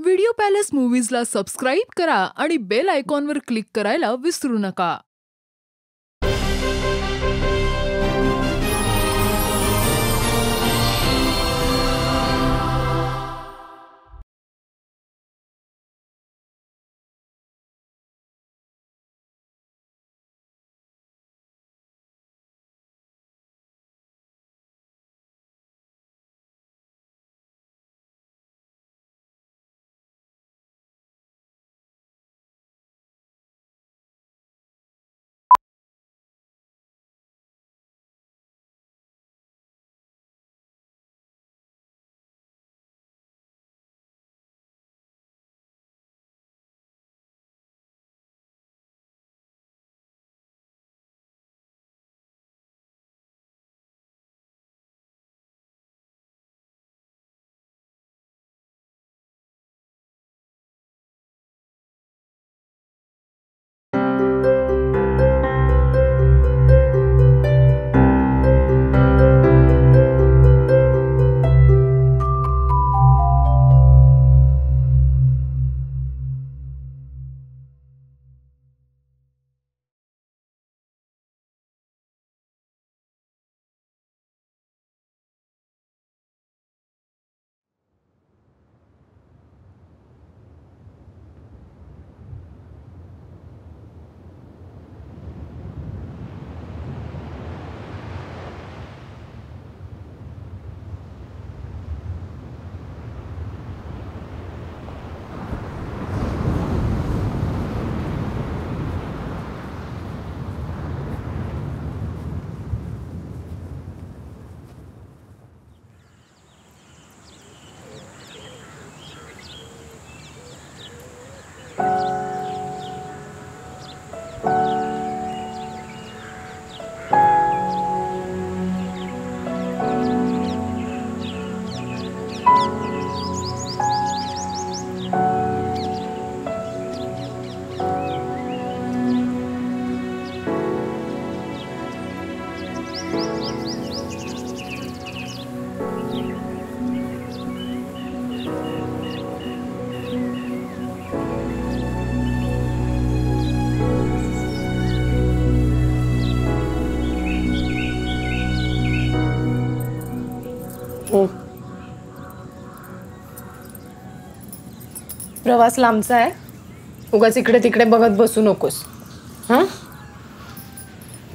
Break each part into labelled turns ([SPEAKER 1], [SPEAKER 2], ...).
[SPEAKER 1] Video palace मूवीजला subscribe करा आणि bell आयकॉनवर क्लिक करायला विसरू नका.
[SPEAKER 2] प्रवास लांबचा आहे. उगाच इकडे तिकडे बघत बसू नकोस. हां,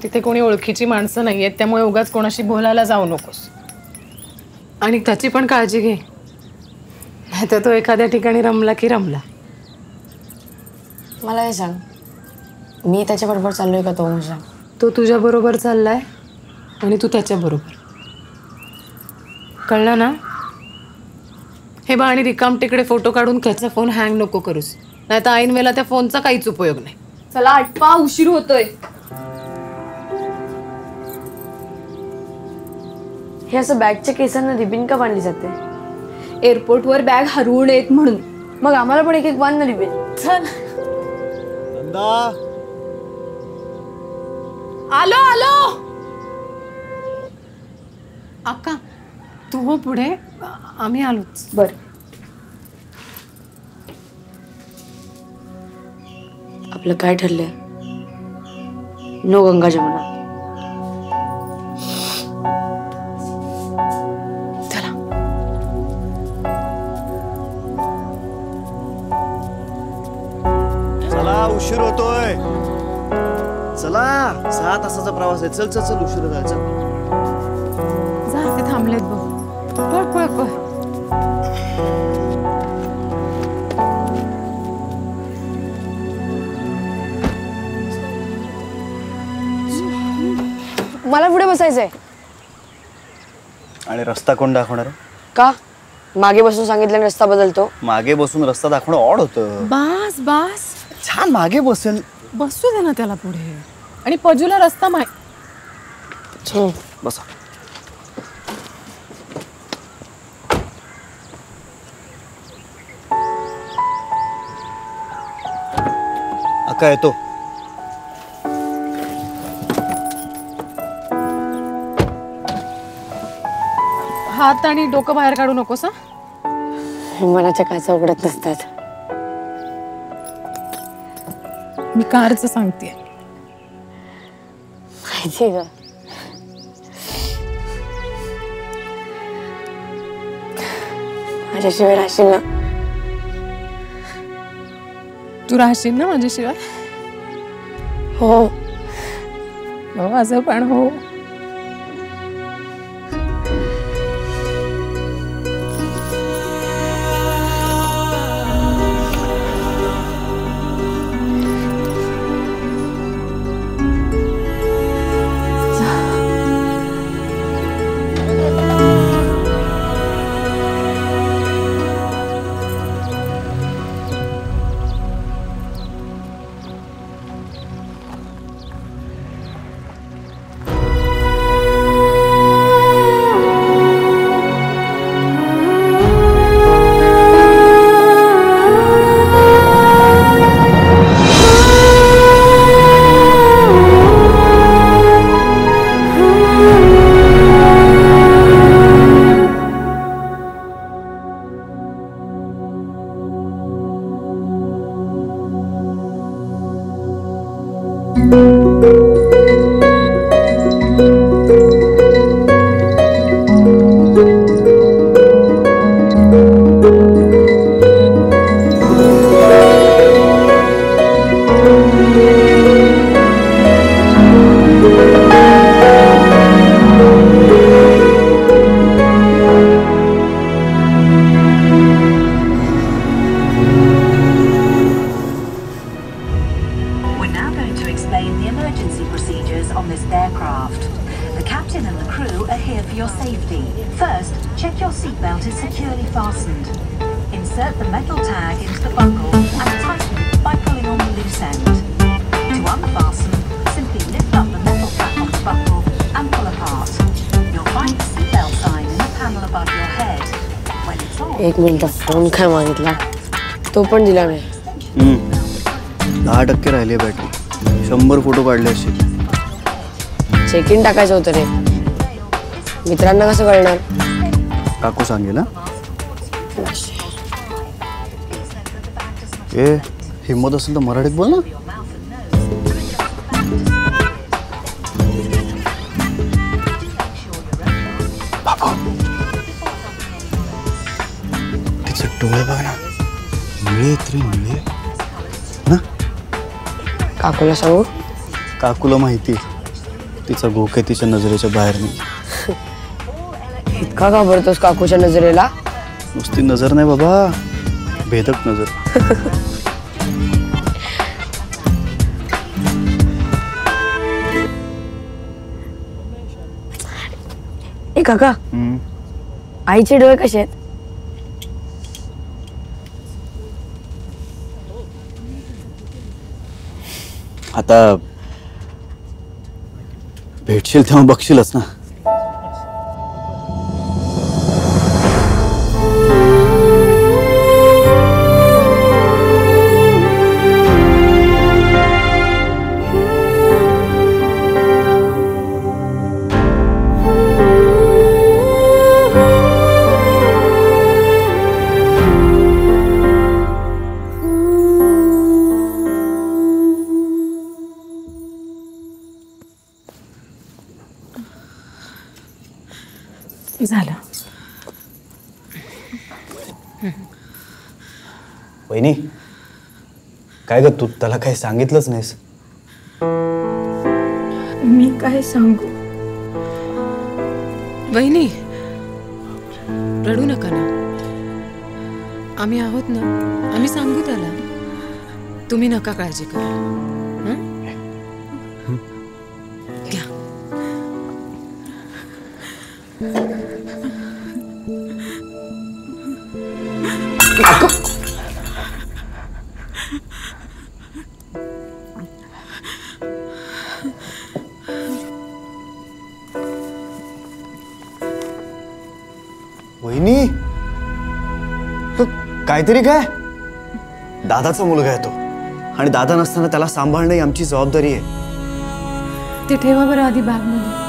[SPEAKER 2] तिथे कोणी ओळखीची माणसं नाही आहेत, त्यामुळे उगाच कोणाशी बोलायला जाऊ नकोस. आणि त्याची पण काळजी घे, नाहीतर तो एखाद्या ठिकाणी रमला की रमला.
[SPEAKER 3] मला हे सांग, मी त्याच्याबरोबर चाललोय का तो माझ्या?
[SPEAKER 2] तो तुझ्या बरोबर चाललाय आणि तू त्याच्या बरोबर. कळलं ना? हे बा, आणि रिकाम तिकडे फोटो काढून त्याचा फोन हँग नको करूस, नाही तर ऐन वेळेला त्या फोनचा काहीच उपयोग नाही.
[SPEAKER 3] चला आटपा, उशीर होतोय. हे असं बॅगच्या केसांना रिबीन का बांधली जाते? एअरपोर्टवर बॅग हरवू नयेत म्हणून. मग आम्हाला पण एक एक बांध ना रिबीन. चल.
[SPEAKER 2] आलो आलो. अक्का, तू हो पुढे, आम्ही आलोच.
[SPEAKER 3] बर. आपलं काय ठरलंय? नो गंगा जमुना.
[SPEAKER 2] चला.
[SPEAKER 4] चला, उशीर होतोय. चला, 6 तासाचा प्रवास आहे. चल चल चल, उशीर जायचं.
[SPEAKER 2] जा, ते थांबलेत बघ. पळ पळ पळ.
[SPEAKER 3] मला पुढे बसायचंय.
[SPEAKER 4] आणि रस्ता कोण दाखवणार?
[SPEAKER 3] का? मागे बसून सांगितल्याने रस्ता बदलतो?
[SPEAKER 4] मागे बसून रस्ता दाखवणं ऑड होतं.
[SPEAKER 2] बास बास,
[SPEAKER 4] छान मागे बसेल.
[SPEAKER 2] बसू दे ना त्याला पुढे. आणि पजूला रस्ता
[SPEAKER 4] बसा. अक्का येतो.
[SPEAKER 2] हात आणि डोकं बाहेर काढू नकोस.
[SPEAKER 3] मनाच्या काचा उघडत नसतात.
[SPEAKER 2] मी कारचं सांगते.
[SPEAKER 3] माहितीये का, माझ्याशिवाय राहशील ना?
[SPEAKER 2] तू राहशील ना माझ्याशिवाय?
[SPEAKER 3] हो.
[SPEAKER 2] माझं पण हो.
[SPEAKER 3] एक मिनिट, फोन काय मागितला तो पण दिला नाही.
[SPEAKER 4] 10% राहिली बॅटरी. 100 फोटो काढले असतील.
[SPEAKER 3] चेक इन टाकायचं होतं रे. मित्रांना कसं कळणार?
[SPEAKER 4] काकू सांगेल. ए हिम्मत असेल तर मराठीत बोल ना. तिचे डोळे बघ ना, निळे तरी निळे ना.
[SPEAKER 3] काकूला सांगू?
[SPEAKER 4] काकूला माहिती तिचा भूक आहे तिच्या नजरेच्या बाहेर नाही.
[SPEAKER 3] इतका घाबरतोस काकूच्या नजरेला?
[SPEAKER 4] नुसती नजर नाही बाबा, भेदक नजर.
[SPEAKER 3] ए काका, आईचे डोळे कसे आहेत?
[SPEAKER 4] आता भेटशील तेव्हा बघशीलच ना.
[SPEAKER 2] झालं.
[SPEAKER 4] वहिनी काय ग, तू त्याला काही सांगितलंच नाहीस?
[SPEAKER 2] मी काय सांगू?
[SPEAKER 5] वहिनी रडू नका ना, आम्ही आहोत ना, आम्ही सांगू त्याला. तुम्ही नका काळजी करा. घ्या.
[SPEAKER 4] वहिनी तू काहीतरी काय, दादाचा मुलगा आहे तो, आणि दादा नसताना त्याला सांभाळणं ही आमची जबाबदारी आहे.
[SPEAKER 2] ते ठेवा बरं आधी बॅग मध्ये.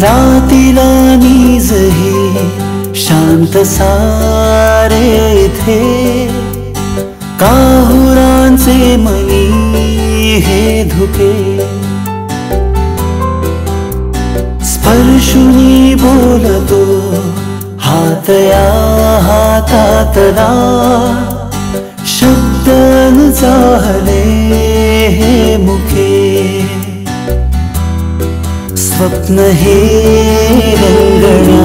[SPEAKER 6] रातीला नीजही शांत सारे थे, काहुरांचे मनी हे धुके, स्पर्शुनी बोलतो हात या हातातला, शब्द चाहले हे मुखे, स्वप्न हे रंगण्या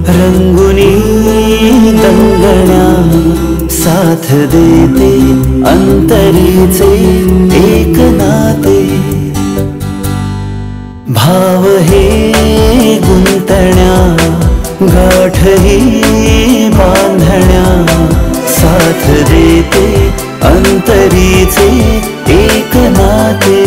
[SPEAKER 6] रंगुनी दंगण्या, साथ देते अंतरीचे एक नाते, भाव हे गुंतण्या गाठही बांधण्या, साथ देते अंतरीचे एक नाते.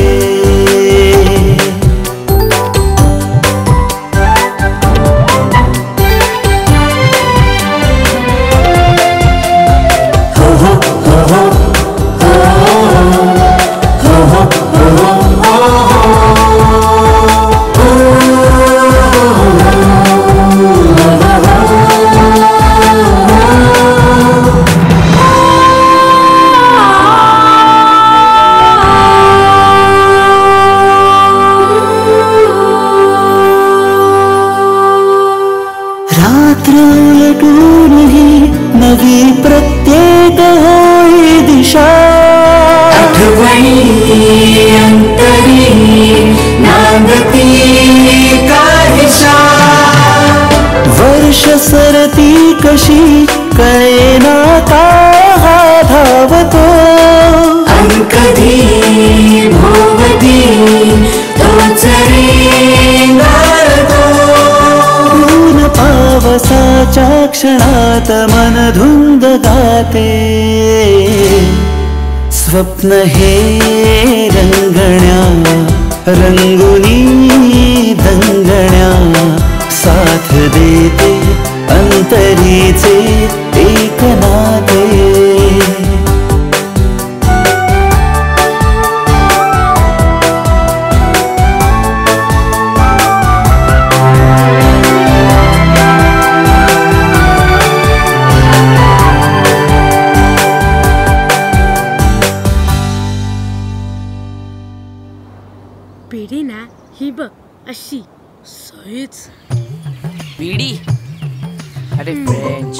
[SPEAKER 6] नवी प्रत्येक होई दिशा, आठवणी अंतरी नांदती काहीशा, वर्ष सरती कशी कळेना का हा धावतो, अन कधी भोवती तोच रेंगाळतो, ऊन पावसाच्या क्षणात मन धुंद गाते, स्वप्न हे रंगण्या रंगुनी दंगण्या, साथ देते अंतरीचे एक नाते.
[SPEAKER 7] पिढी ना ही बघ अशी सहीच
[SPEAKER 8] पिढी. अरे फ्रेंच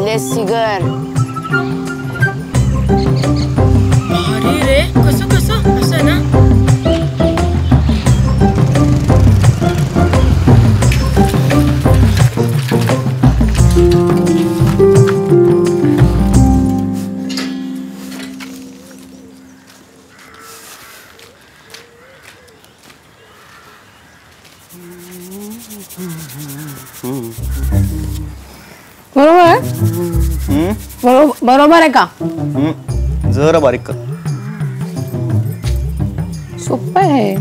[SPEAKER 9] लेसिगर.
[SPEAKER 7] भारी रे. कसं कसं असं ना.
[SPEAKER 2] बरोबर आहे का?
[SPEAKER 4] जरा बारीक कर.
[SPEAKER 2] सोपं आहे.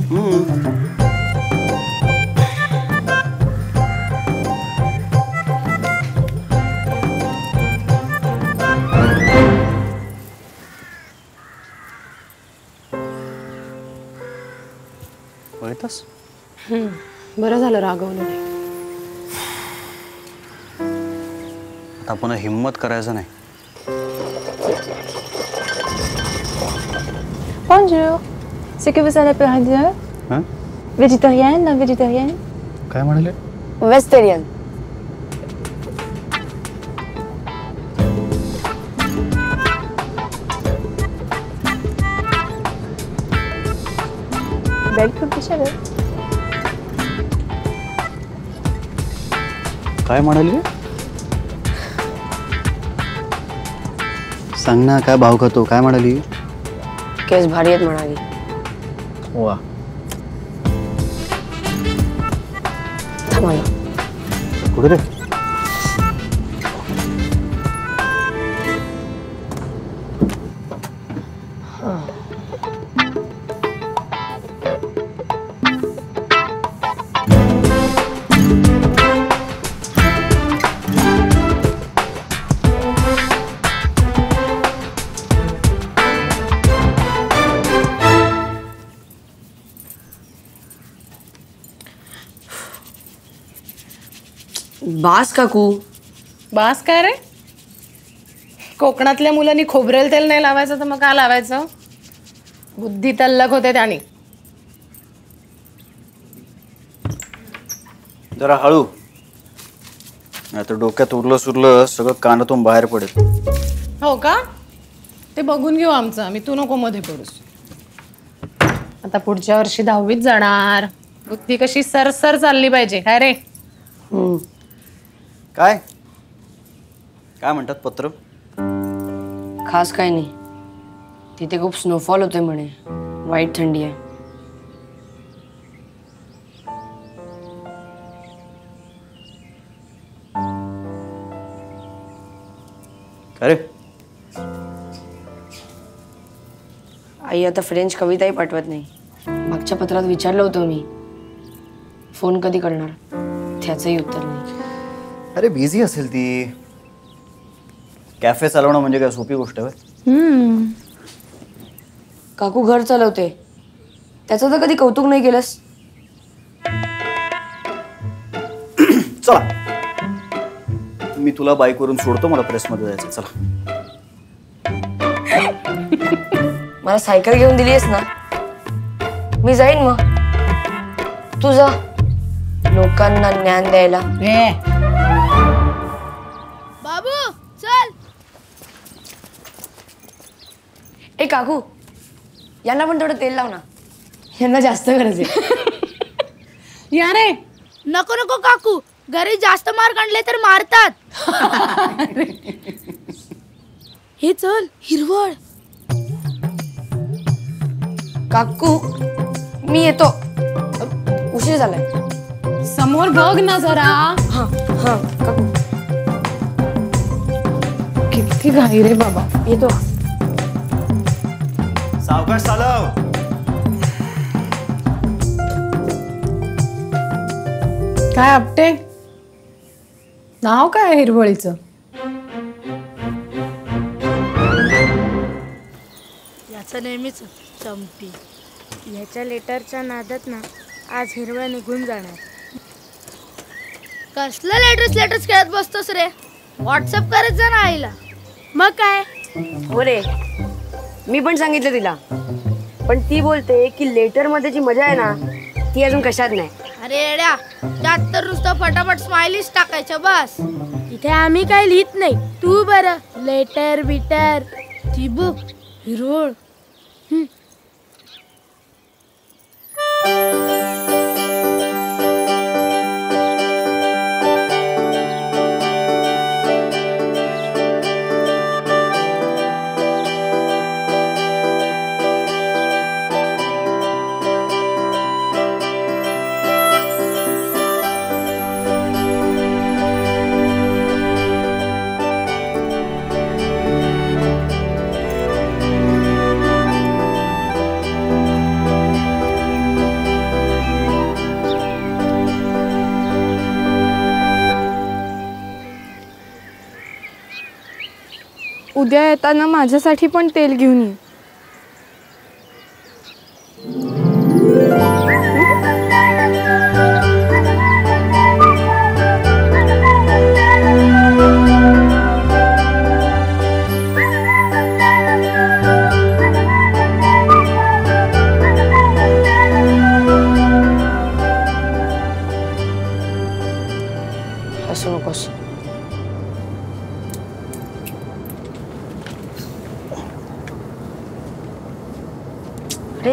[SPEAKER 2] बरं झालं रागवलं नाही.
[SPEAKER 4] आता पुन्हा हिम्मत करायचं नाही.
[SPEAKER 3] Bonjour. C'est que vous allez préparer?
[SPEAKER 4] Hein?
[SPEAKER 3] Végétarienne, non végétarienne?
[SPEAKER 4] काय म्हणाले?
[SPEAKER 9] वेस्टेरियन.
[SPEAKER 3] Belle coupe de cheveux.
[SPEAKER 4] काय म्हणाले? सांग ना, काय भाव खातो? काय म्हणाली?
[SPEAKER 9] केस भारी आहेत म्हणाली.
[SPEAKER 4] वा.
[SPEAKER 9] थांबा.
[SPEAKER 4] कुठे रे?
[SPEAKER 9] बास काकू.
[SPEAKER 2] बास काय रे? कोकणातल्या मुलांनी खोबरेल तेल नाही लावायचं तर मग काय लावायचं? बुद्धी तल्लक होते त्याने.
[SPEAKER 4] जरा हळू, नाही तर डोक्यात उरलं सुरलं सगळं कानातून बाहेर पडेल.
[SPEAKER 2] हो का? ते बघून घेऊ आमचं आम्ही, तू नको मध्ये पडूस. आता पुढच्या वर्षी 10वीत जाणार, बुद्धी कशी सरसर चालली पाहिजे. काय रे?
[SPEAKER 4] काय काय म्हणतात पत्र?
[SPEAKER 9] खास काय नाही. तिथे खूप स्नोफॉल होतोय म्हणे. वाईट थंडी आहे.
[SPEAKER 4] अरे
[SPEAKER 9] आई आता फ्रेंच कविताही पाठवत नाही. मागच्या पत्रात विचारलं होतं मी फोन कधी करणार, त्याचंही उत्तर नाही.
[SPEAKER 4] अरे बिझी असेल ती. कॅफे चालवणं म्हणजे काय सोपी गोष्ट आहे?
[SPEAKER 9] काकू घर चालवते, त्याचं तर कधी कौतुक नाही केलंस.
[SPEAKER 4] चला मी तुला बाईकवरून सोडतो, मला प्रेसमध्ये जायचं. चला.
[SPEAKER 9] मला सायकल घेऊन दिलीस ना, मी जाईन. मग तू जा लोकांना ज्ञान द्यायला.
[SPEAKER 3] बाबू चल.
[SPEAKER 9] ए काकू, यांना पण थोडं तेल लाव ना, यांना जास्त गरज आहे.
[SPEAKER 2] या रे.
[SPEAKER 3] नको नको काकू, घरी जास्त मार्क आणले तर मारतात. हे चल हिरवळ.
[SPEAKER 9] काकू मी येतो, उशीर झालाय.
[SPEAKER 2] समोर बघ ना जरा.
[SPEAKER 9] हा हा काकू
[SPEAKER 2] किती घाई रे बाबा.
[SPEAKER 9] येतो.
[SPEAKER 4] सावकाश चालव.
[SPEAKER 2] काय आपटे? नाव काय आहे हिरवळीचं?
[SPEAKER 3] याचं नेहमीच चंपी. ह्याच्या लेटरच्या नादात ना आज हिरवळ निघून जाणार. कसलं लेटर्स खेळत बसतोस रे? व्हॉट्सअप करत जा ना आईला. मग काय?
[SPEAKER 9] हो रे, मी पण सांगितलं तिला, पण ती बोलते की लेटर मध्ये जी मजा आहे ना ती अजून कशात नाही.
[SPEAKER 3] अरे येड्या, त्यात तर नुसतं फटाफट स्माइलीज टाकायचं बस. इथे आम्ही काय लिहित नाही. तू बरं लेटर बिटर ती बुक हिरवळ. उद्या येताना माझ्यासाठी पण तेल घेऊन ये.
[SPEAKER 9] हसू नकोस. अरे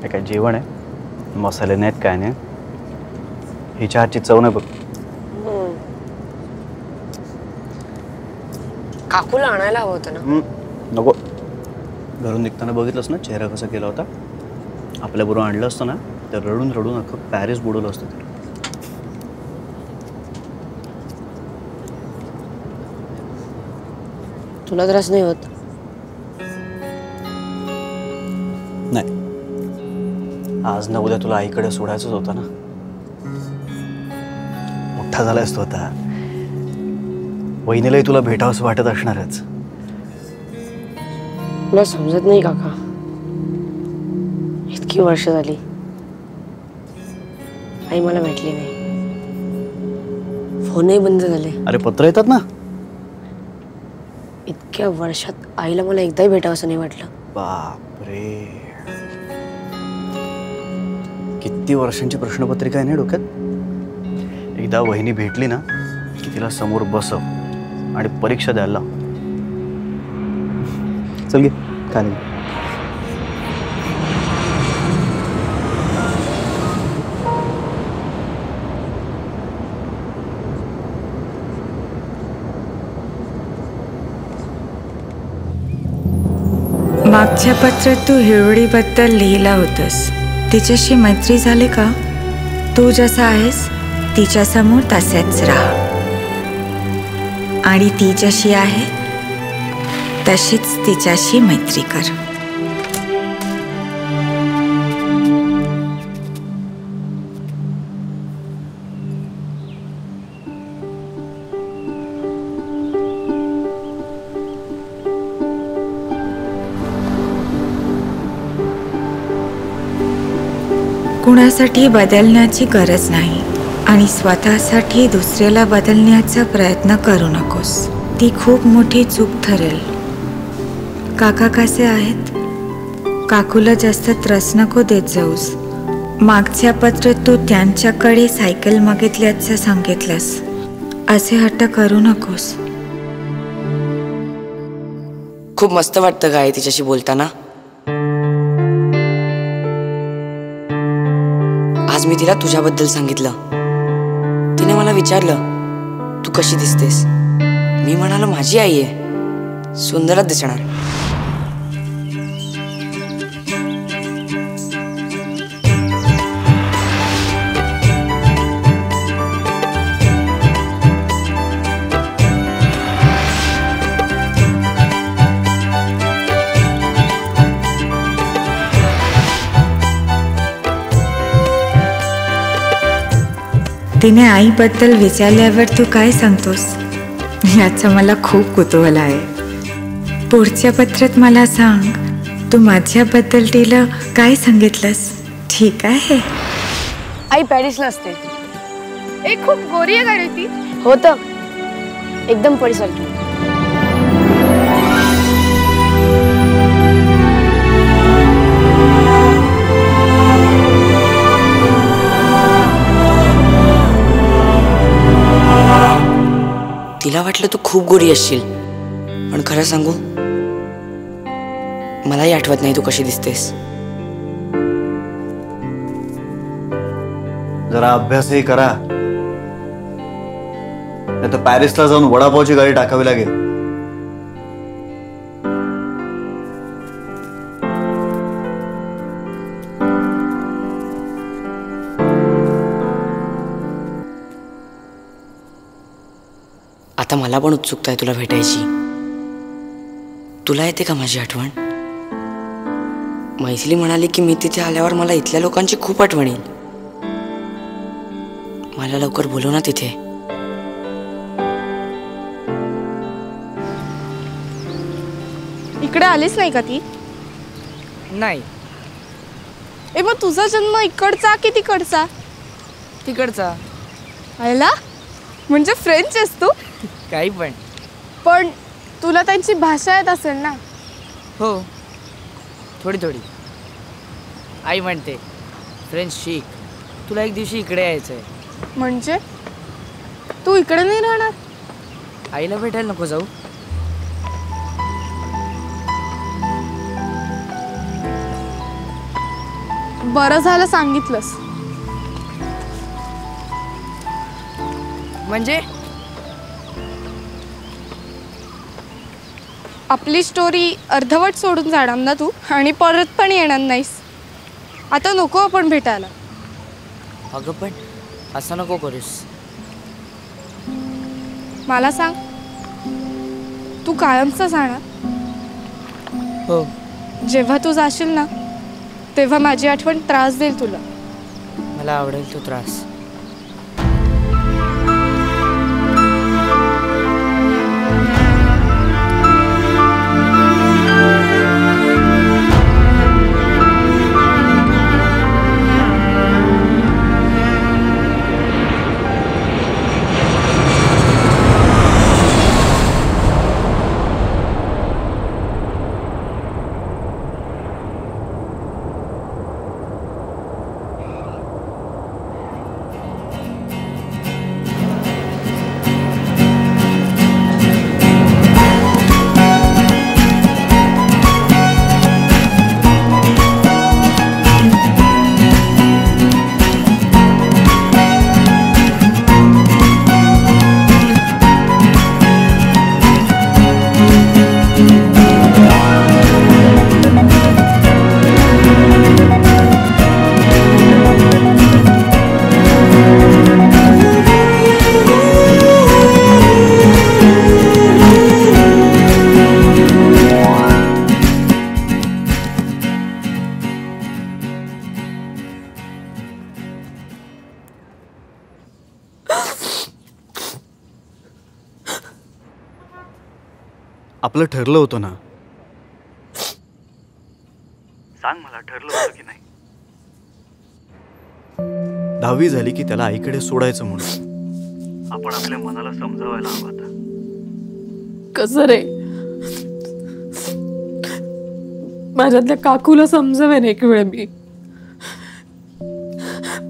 [SPEAKER 4] हे काय जेवण आहे? मसाले नाहीत काय नाही. हिच्या हातची चव नाही बघ.
[SPEAKER 9] काकूला आणायला हवं होतं ना.
[SPEAKER 4] नको. घरून निघताना बघितलंस ना चेहरा कसा केला होता. आपल्याबरोबर आणलं असतं ना तर रडून रडून अख्खं पॅरिस बुडवलं असतं त्याला.
[SPEAKER 9] तुला त्रास नाही होत?
[SPEAKER 4] नाही, आज ना उद्या तुला आईकडे सोडायचंच होतं ना. मोठा झालायस तू आता. वहिनीलाही तुला भेटावंसं वाटत असणारच.
[SPEAKER 9] मला समजत नाही काका, इतकी वर्ष झाली आई मला भेटली नाही. फोनही बंद झाले.
[SPEAKER 4] अरे पत्र येतात ना.
[SPEAKER 9] इतक्या वर्षात आईला मला एकदाही भेटावंसं नाही वाटलं.
[SPEAKER 4] बापरे, किती वर्षांची प्रश्नपत्रिका आहे ना डोक्यात. एकदा वहिनी भेटली ना की तिला समोर बसव आणि परीक्षा द्यायला. चल गे काय नाही.
[SPEAKER 5] मागच्या पत्रात तू हिरवडीबद्दल लिहिला होतस. तिच्याशी मैत्री झाली का? तू जसा आहेस तिच्यासमोर तसेच राहा आणि ती जशी आहे तशीच तिच्याशी मैत्री कर. कुणासाठी बदलण्याची गरज नाही आणि स्वतःसाठी दुसऱ्याला बदलण्याचा प्रयत्न करू नकोस. ती खूप मोठी चूक ठरेल. काका कसे आहेत? काकूला जास्त त्रास नको देत जाऊस. मागच्या पत्रात तू त्यांच्याकडे सायकल मागितल्याचं सांगितलंस. असे हट्ट करू नकोस.
[SPEAKER 9] खूप मस्त वाटतं काय तिच्याशी बोलताना. आज मी तिला तुझ्याबद्दल सांगितलं. तिने मला विचारलं तू कशी दिसतेस. मी म्हणालो माझी आई आहे, सुंदरच दिसणार.
[SPEAKER 5] तिने आईबद्दल विचारल्यावर तू काय सांगतोस याचं मला खूप कुतूहल आहे. पुढच्या पत्रात मला सांग तू माझ्याबद्दल तिला काय सांगितलंस. ठीक आहे?
[SPEAKER 9] आई पॅरिसला असते.
[SPEAKER 3] एक खूप गोरी आहे गाडी ती.
[SPEAKER 9] होतं एकदम परीसारखी. तिला वाटलं तू खूप गोरी असशील, पण खरं सांगू मलाही आठवत नाही तू कशी दिसतेस.
[SPEAKER 4] जरा अभ्यासही करा, नाही तर पॅरिसला जाऊन वडापावची गाडी टाकावी लागेल.
[SPEAKER 9] आता मला पण उत्सुकता आहे तुला भेटायची. तुला येते का माझी आठवण? मैथिली म्हणाली की मी तिथे आल्यावर मला इथल्या लोकांची खूप आठवण येईल. मला लवकर बोलव ना तिथे.
[SPEAKER 3] इकडे आलीच नाही का ती?
[SPEAKER 8] नाही.
[SPEAKER 3] मग तुझा जन्म इकडचा की तिकडचा?
[SPEAKER 8] तिकडचा.
[SPEAKER 3] आयला म्हणजे फ्रेंच आहेस तू?
[SPEAKER 8] काही पण.
[SPEAKER 3] पण तुला त्यांची भाषा येत असेल ना?
[SPEAKER 8] हो, थोडी थोडी. आई म्हणते फ्रेंच शिक, तुला एक दिवशी इकडे यायचंय.
[SPEAKER 3] म्हणजे तू इकडे नाही राहणार?
[SPEAKER 8] आईला भेटायला नको जाऊ?
[SPEAKER 3] बरं झालं सांगितलंस.
[SPEAKER 8] म्हणजे
[SPEAKER 3] आपली स्टोरी अर्धवट सोडून जाणार ना तू, आणि परत पण येणार नाहीस. आता नको आपण भेटायला.
[SPEAKER 8] अगं पण असं नको करूस.
[SPEAKER 3] मला सांग, तू कायमचा जाणार?
[SPEAKER 8] हो.
[SPEAKER 3] जेव्हा तू जाशील ना
[SPEAKER 10] तेव्हा माझी आठवण त्रास देईल तुला.
[SPEAKER 8] मला आवडेल तो त्रास.
[SPEAKER 4] आपलं ठरलं होतं ना. सांग मला, ठरलं होतं की नाही? 10वी झाली की त्याला आईकडे सोडायचं म्हणून आपण आपल्या मनाला समजावायला हवं होतं.
[SPEAKER 2] कसं रे, माझ्यातल्या काकूला समजवेन एक वेळ मी,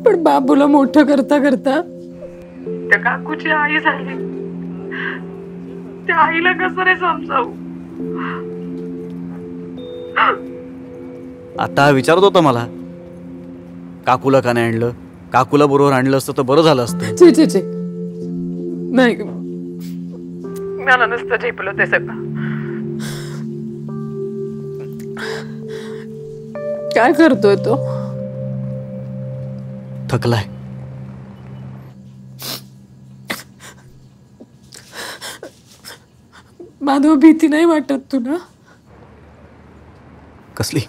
[SPEAKER 2] पण बाबूला मोठं करता करता त्या काकूची आई झाली. त्या आईला कसं रे समजावू?
[SPEAKER 4] आता विचारत होता मला, काकूला का नाही आणलं? काकूला बरोबर आणलं असतं तर बरं झालं असतं.
[SPEAKER 2] चे नाही, मला नसतं झेपलं ते सगळं. काय करतोय तो?
[SPEAKER 4] थकलाय.
[SPEAKER 2] माधव, भीती नाही वाटत तुला?
[SPEAKER 4] कसली?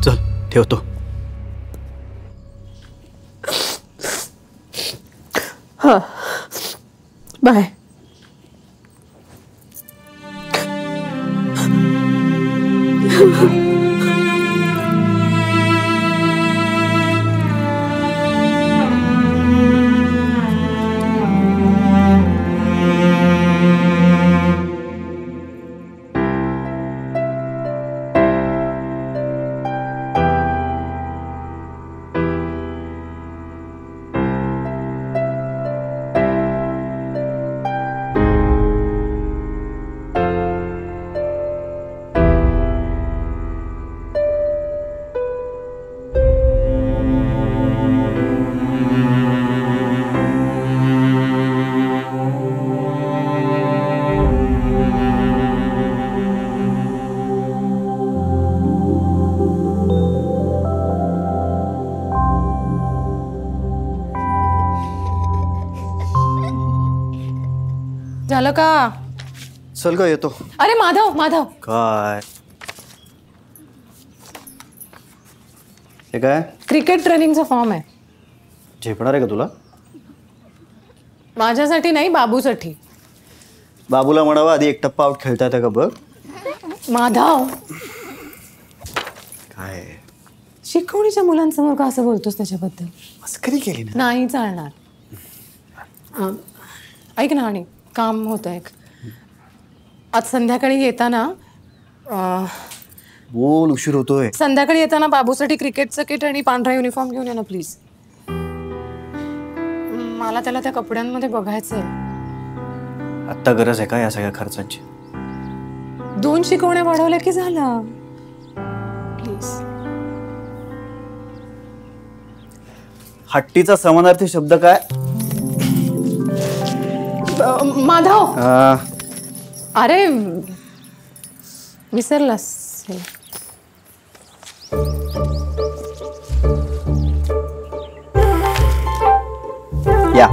[SPEAKER 4] चल ठेवतो.
[SPEAKER 2] हा, बाय. झालं का?
[SPEAKER 4] चल ग, येतो.
[SPEAKER 2] अरे माधव, माधव.
[SPEAKER 4] काय हे काय?
[SPEAKER 2] क्रिकेट ट्रेनिंगचा फॉर्म आहे.
[SPEAKER 4] झेपणार आहे का तुला?
[SPEAKER 2] माझ्यासाठी नाही, बाबूसाठी.
[SPEAKER 4] बाबूला म्हणावं आधी एक टप्पा आउट खेळता येतं का बघ.
[SPEAKER 2] माधव,
[SPEAKER 4] काय
[SPEAKER 2] शिकवणीच्या मुलांसमोर का असं बोलतोस त्याच्याबद्दल?
[SPEAKER 4] असं कधी केली ना?
[SPEAKER 2] नाही चालणार. ऐक ना, आणि काम होतं एक. आज संध्याकाळी येताना
[SPEAKER 4] बोल, उशीर होतोय.
[SPEAKER 2] संध्याकाळी येताना बाबूसाठी क्रिकेटचं किट आणि पांढरा युनिफॉर्म घेऊन ये ना प्लीज. मला त्याला त्या कपड्यांमध्ये बघायचंय.
[SPEAKER 4] आत्ता गरज आहे का या सगळ्या खर्चांची?
[SPEAKER 2] 2 शिकवण्या वाढवल्या की झालं. प्लीज.
[SPEAKER 4] हट्टीचा समानार्थी शब्द काय?
[SPEAKER 2] माधव, अरे विसरलास.
[SPEAKER 4] या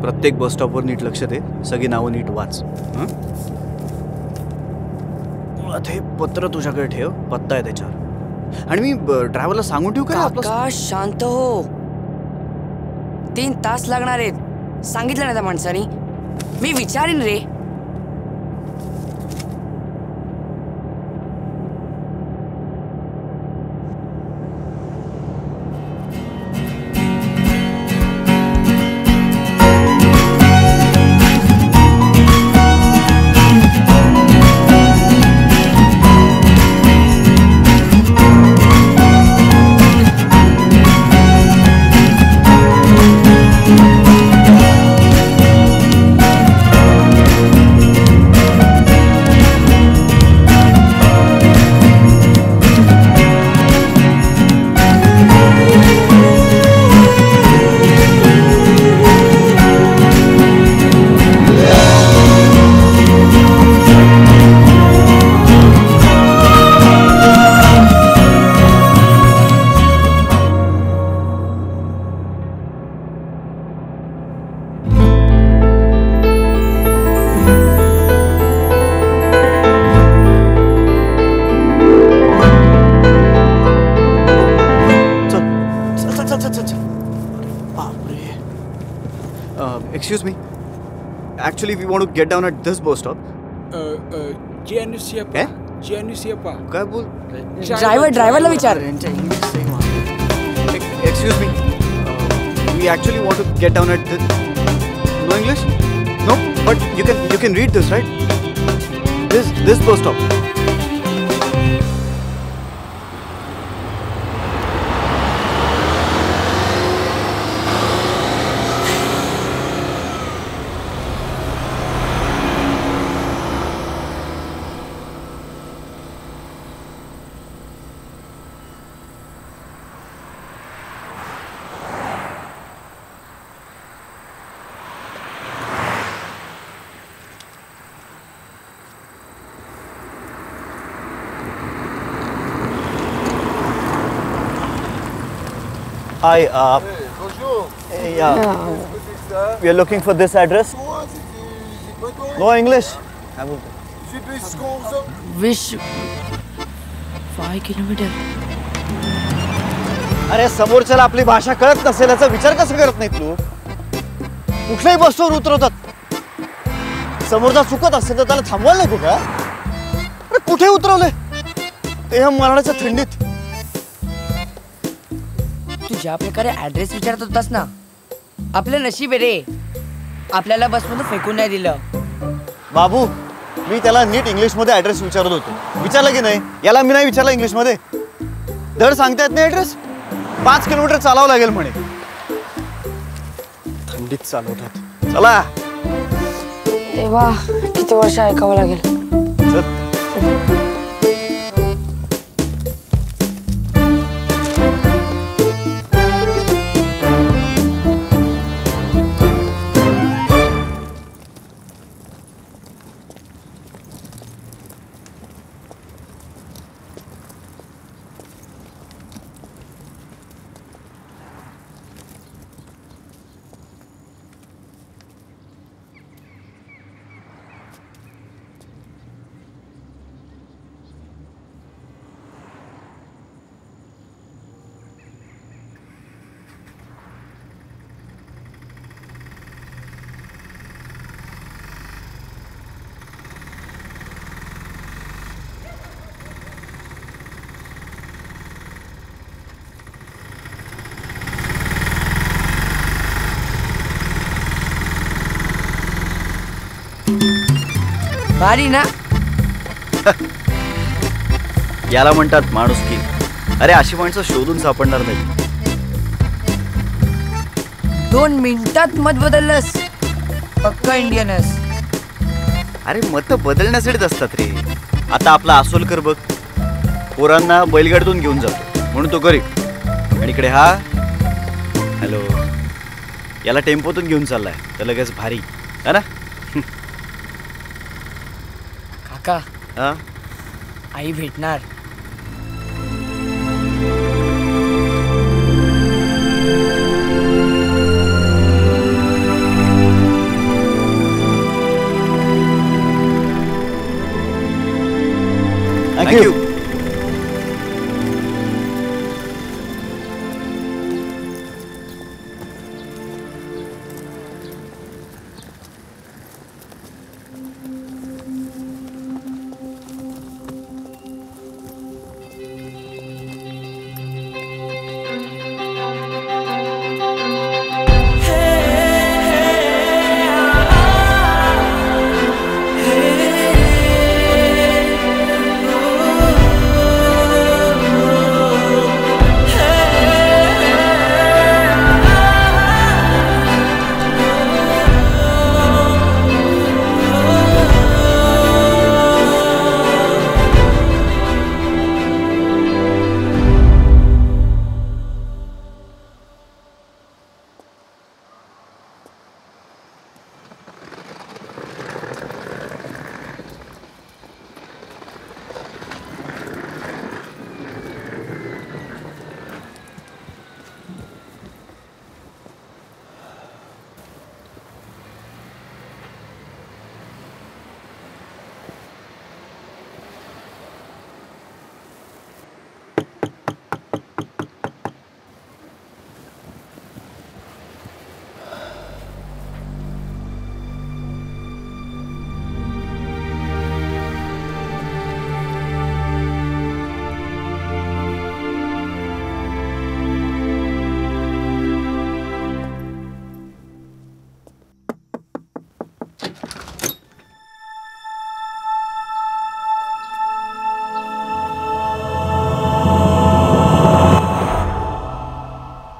[SPEAKER 4] प्रत्येक बस स्टॉपवर नीट लक्ष दे, सगळी नावं नीट वाच. मुळात हे पत्र तुझ्याकडे ठेव, पत्ता आहे त्याच्यावर. आणि मी ड्रायव्हरला सांगून ठेवू का?
[SPEAKER 9] काका शांत हो. 3 तास लागणार आहेत, सांगितलं ना त्या माणसानी. मी विचारीन रे.
[SPEAKER 4] Excuse me. Actually, we want to get down at this bus stop.
[SPEAKER 11] Gianni siapa? Gianni siapa?
[SPEAKER 4] काय बोल?
[SPEAKER 9] ड्रायव्हरला विचार.
[SPEAKER 4] Excuse me. We actually want to get down at this. No English? No, but you can read this, right? This bus stop. Hi,
[SPEAKER 11] Bonjour.
[SPEAKER 4] Yeah. We are looking for this address. No English.
[SPEAKER 9] Wish 5 kilometre.
[SPEAKER 4] अरे समोरच्याला आपली भाषा कळत नसेल याचा विचार कसा करत नाही तू? कुठल्याही बसवर उतरवतात. समोरचा चुकत असेल तर त्याला थांबवायला नको का? अरे कुठे उतरवले ते ह्या मरणाच्या थंडीत?
[SPEAKER 9] तू ज्या प्रकारे ऍड्रेस विचारत होतास ना, आपलं नशीब आहे रे, आपल्याला बसमधून फेकून नाही दिलं.
[SPEAKER 4] बाबू, मी त्याला नीट इंग्लिश मध्ये ऍड्रेस विचारत होतो. विचारलं की नाही? याला मी नाही विचारलं इंग्लिश मध्ये. धड सांगता येत नाही ऍड्रेस. 5 किलोमीटर चालावं लागेल म्हणे. थंडीत चालवतात. चला.
[SPEAKER 9] तेव्हा किती वर्ष ऐकावं लागेल. भारी ना.
[SPEAKER 4] याला म्हणतात माणुसकी. अरे अशी माणसं शोधून सापडणार नाही.
[SPEAKER 9] 2 मिनिटात मत बदललंस. पक्का इंडियनस.
[SPEAKER 4] अरे मत बदलण्यासाठीच असतात रे. आता आपला आसोलकर बघ, पोरांना बैलगाडीतून घेऊन जातो म्हणून तो गरीब. आणि इकडे हा हॅलो, याला टेम्पोतून घेऊन चाललाय तर लगेच भारी है ना.
[SPEAKER 9] काका,
[SPEAKER 4] हा
[SPEAKER 9] आई भेटणार.
[SPEAKER 4] Thank you.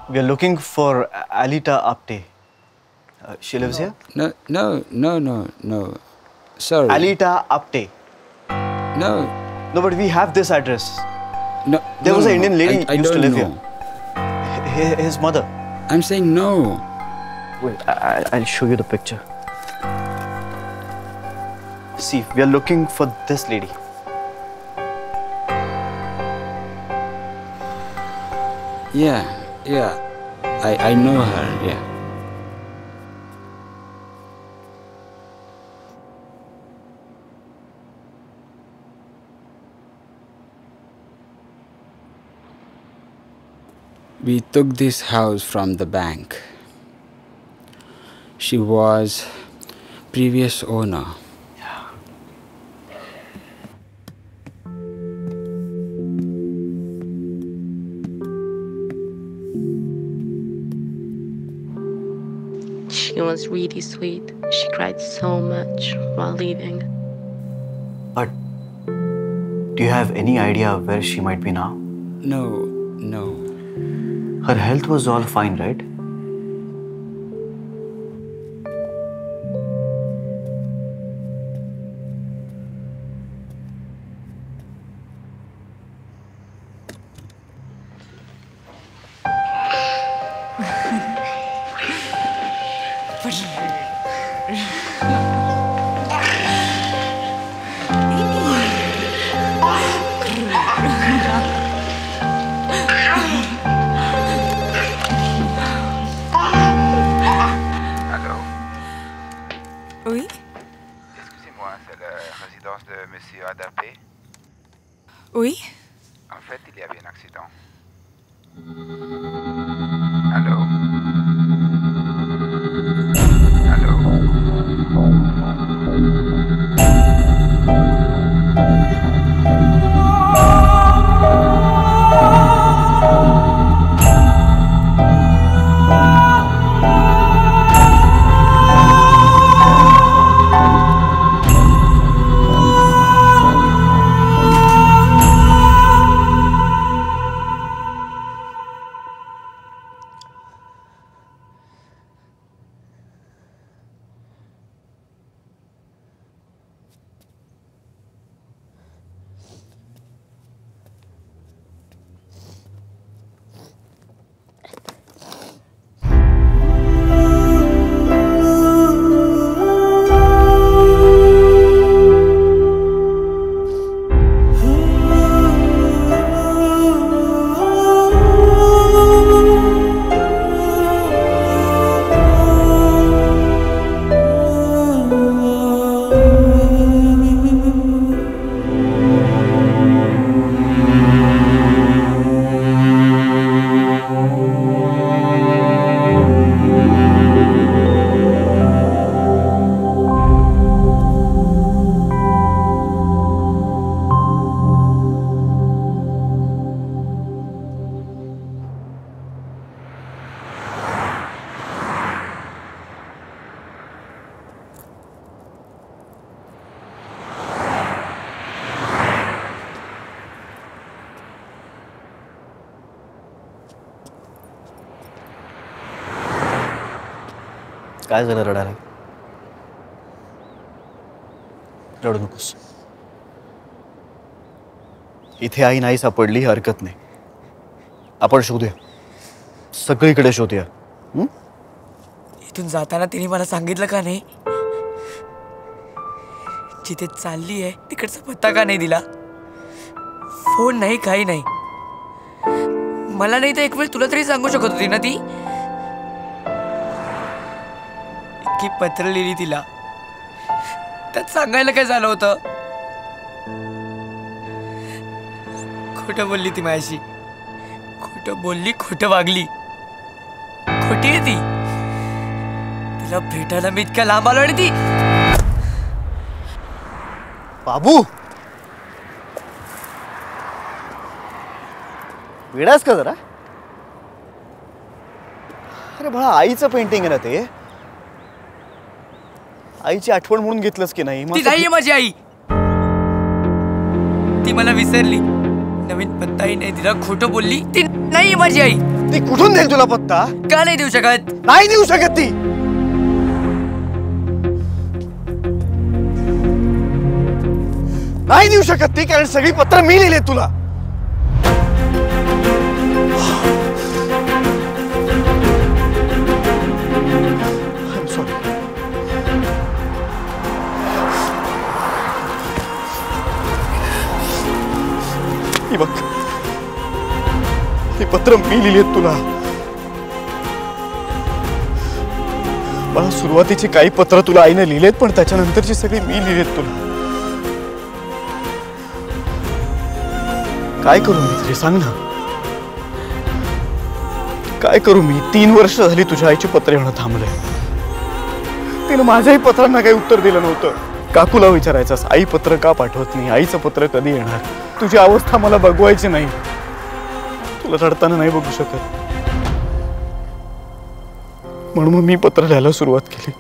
[SPEAKER 4] We are looking for Alita Apte. She lives here?
[SPEAKER 11] No. Sorry.
[SPEAKER 4] Alita Apte.
[SPEAKER 11] No.
[SPEAKER 4] No, but we have this address.
[SPEAKER 11] No.
[SPEAKER 4] There was an Indian lady
[SPEAKER 11] I
[SPEAKER 4] used to
[SPEAKER 11] don't
[SPEAKER 4] live
[SPEAKER 11] know.
[SPEAKER 4] here. His mother.
[SPEAKER 11] I'm saying no.
[SPEAKER 4] Wait, I'll show you the picture. See, we are looking for this lady.
[SPEAKER 11] Yeah. I know her, yeah. We took this house from the bank. She was previous owner.
[SPEAKER 12] She was really sweet. She cried so much while leaving.
[SPEAKER 4] But do you have any idea where she might be now?
[SPEAKER 11] No.
[SPEAKER 4] Her health was all fine, right?
[SPEAKER 5] Oui?
[SPEAKER 13] Excusez-moi, c'est la résidence de Monsieur Adapé?
[SPEAKER 5] Oui?
[SPEAKER 13] En fait, il y avait un accident. Allô?
[SPEAKER 4] काय झालं रडायला? रडू नकोस. इथे आई नाही सापडली हरकत नाही, आपण शोधूया, सगळीकडे शोधूया.
[SPEAKER 8] इथून जाताना तिने मला सांगितलं का नाही, जिथे चालली आहे तिकडचा पत्ता का नाही दिला? फोन नाही, काही नाही. मला नाही तर एक वेळ तुला तरी सांगू शकत होती ना ती. इतकी पत्र लिहिली तिला, त्यात सांगायला काय झालं होतं? खोटं बोलली ती माझ्याशी, खोटं बोलली, खोटं वागली. खोटी आहे ती. तिला भेटायला मी इतक्या लांब आलो आणि ती.
[SPEAKER 4] बाबू वेडास का जरा? अरे बाळा, आईचं पेंटिंग आहे ना ते. आईची आठवण म्हणून घेतलंस की नाही?
[SPEAKER 8] ती नाहीये माझी आई. ती मला विसरली, नवीन पत्ताही नाही दिला, खोटं बोलली. ती नाहीये माझी आई.
[SPEAKER 4] ती कुठून देईल तुला पत्ता?
[SPEAKER 8] का नाही देऊ शकत?
[SPEAKER 4] नाही देऊ शकत ती. नाही देऊ शकत ती, कारण सगळी पत्र मी लिहिली तुला. ही बघ, ही पत्र मी लिहिली आहेत तुला. मला सुरुवातीची काही पत्र तुला आईने लिहिलेत, पण त्याच्यानंतरची सगळी मी लिहिलीत तुला. काय करू मी तरी सांग ना, काय करू मी? 3 वर्ष झाली तुझ्या आईची पत्र येणं थांबलंय. तिने माझ्याही पत्रांना काही उत्तर दिलं नव्हतं. काकूला विचारायचास, आई पत्र का पाठवत नाही, आईचं पत्र कधी येणार? तुझी अवस्था मला बघवायची नाही, तुला रडताना नाही बघू शकत, म्हणून मग मी पत्र लिहायला सुरुवात केली.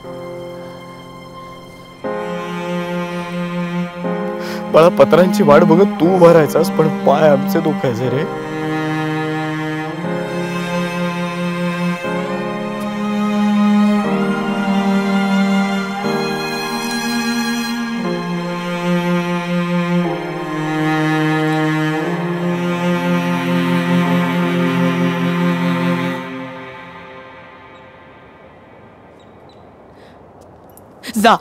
[SPEAKER 4] बाळा, पत्रांची वाट बघत तू उभा राहायचास, पण पाय आमचे दुखायचे रे.
[SPEAKER 8] जा.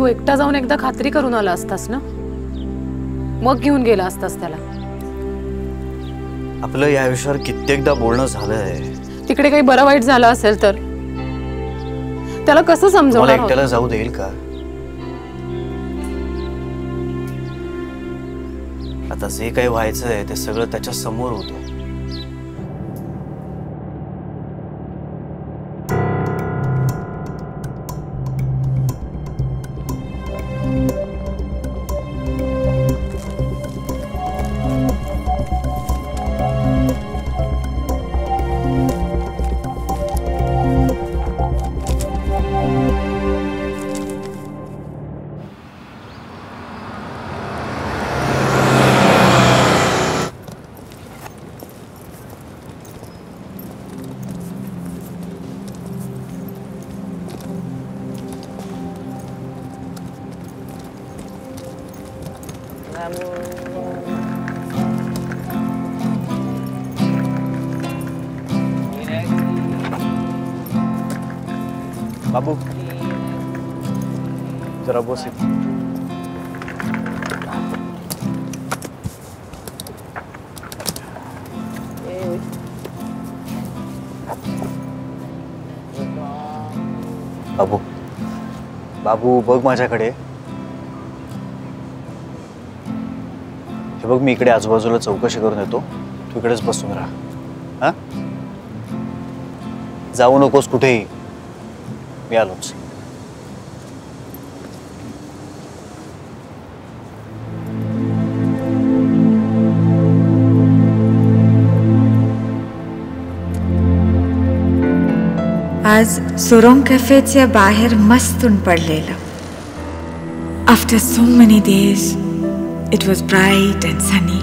[SPEAKER 2] एकटा जाऊन एकदा खात्री करून आला असतास ना, मग घेऊन गेला असतास त्याला.
[SPEAKER 4] आपलं या विषयावर कित्येकदा बोलणं झालंय.
[SPEAKER 2] तिकडे काही बरं वाईट झालं असेल तर त्याला कसं समजावणार?
[SPEAKER 4] मला एकट्याला जाऊ देईल का? आता जे काही व्हायचंय ते सगळं त्याच्या समोर होतं. बाबू जरा बस बाबू बाबू बघ माझ्याकडे हे बघ मी इकडे आजूबाजूला चौकशी करून येतो तू इकडेच बसून राहा हा जाऊ नकोस कुठेही मी आलोच
[SPEAKER 5] आज सुरोंग कॅफेच्या बाहेर मस्त ऊन पडलेलं. After so many days it was bright and sunny.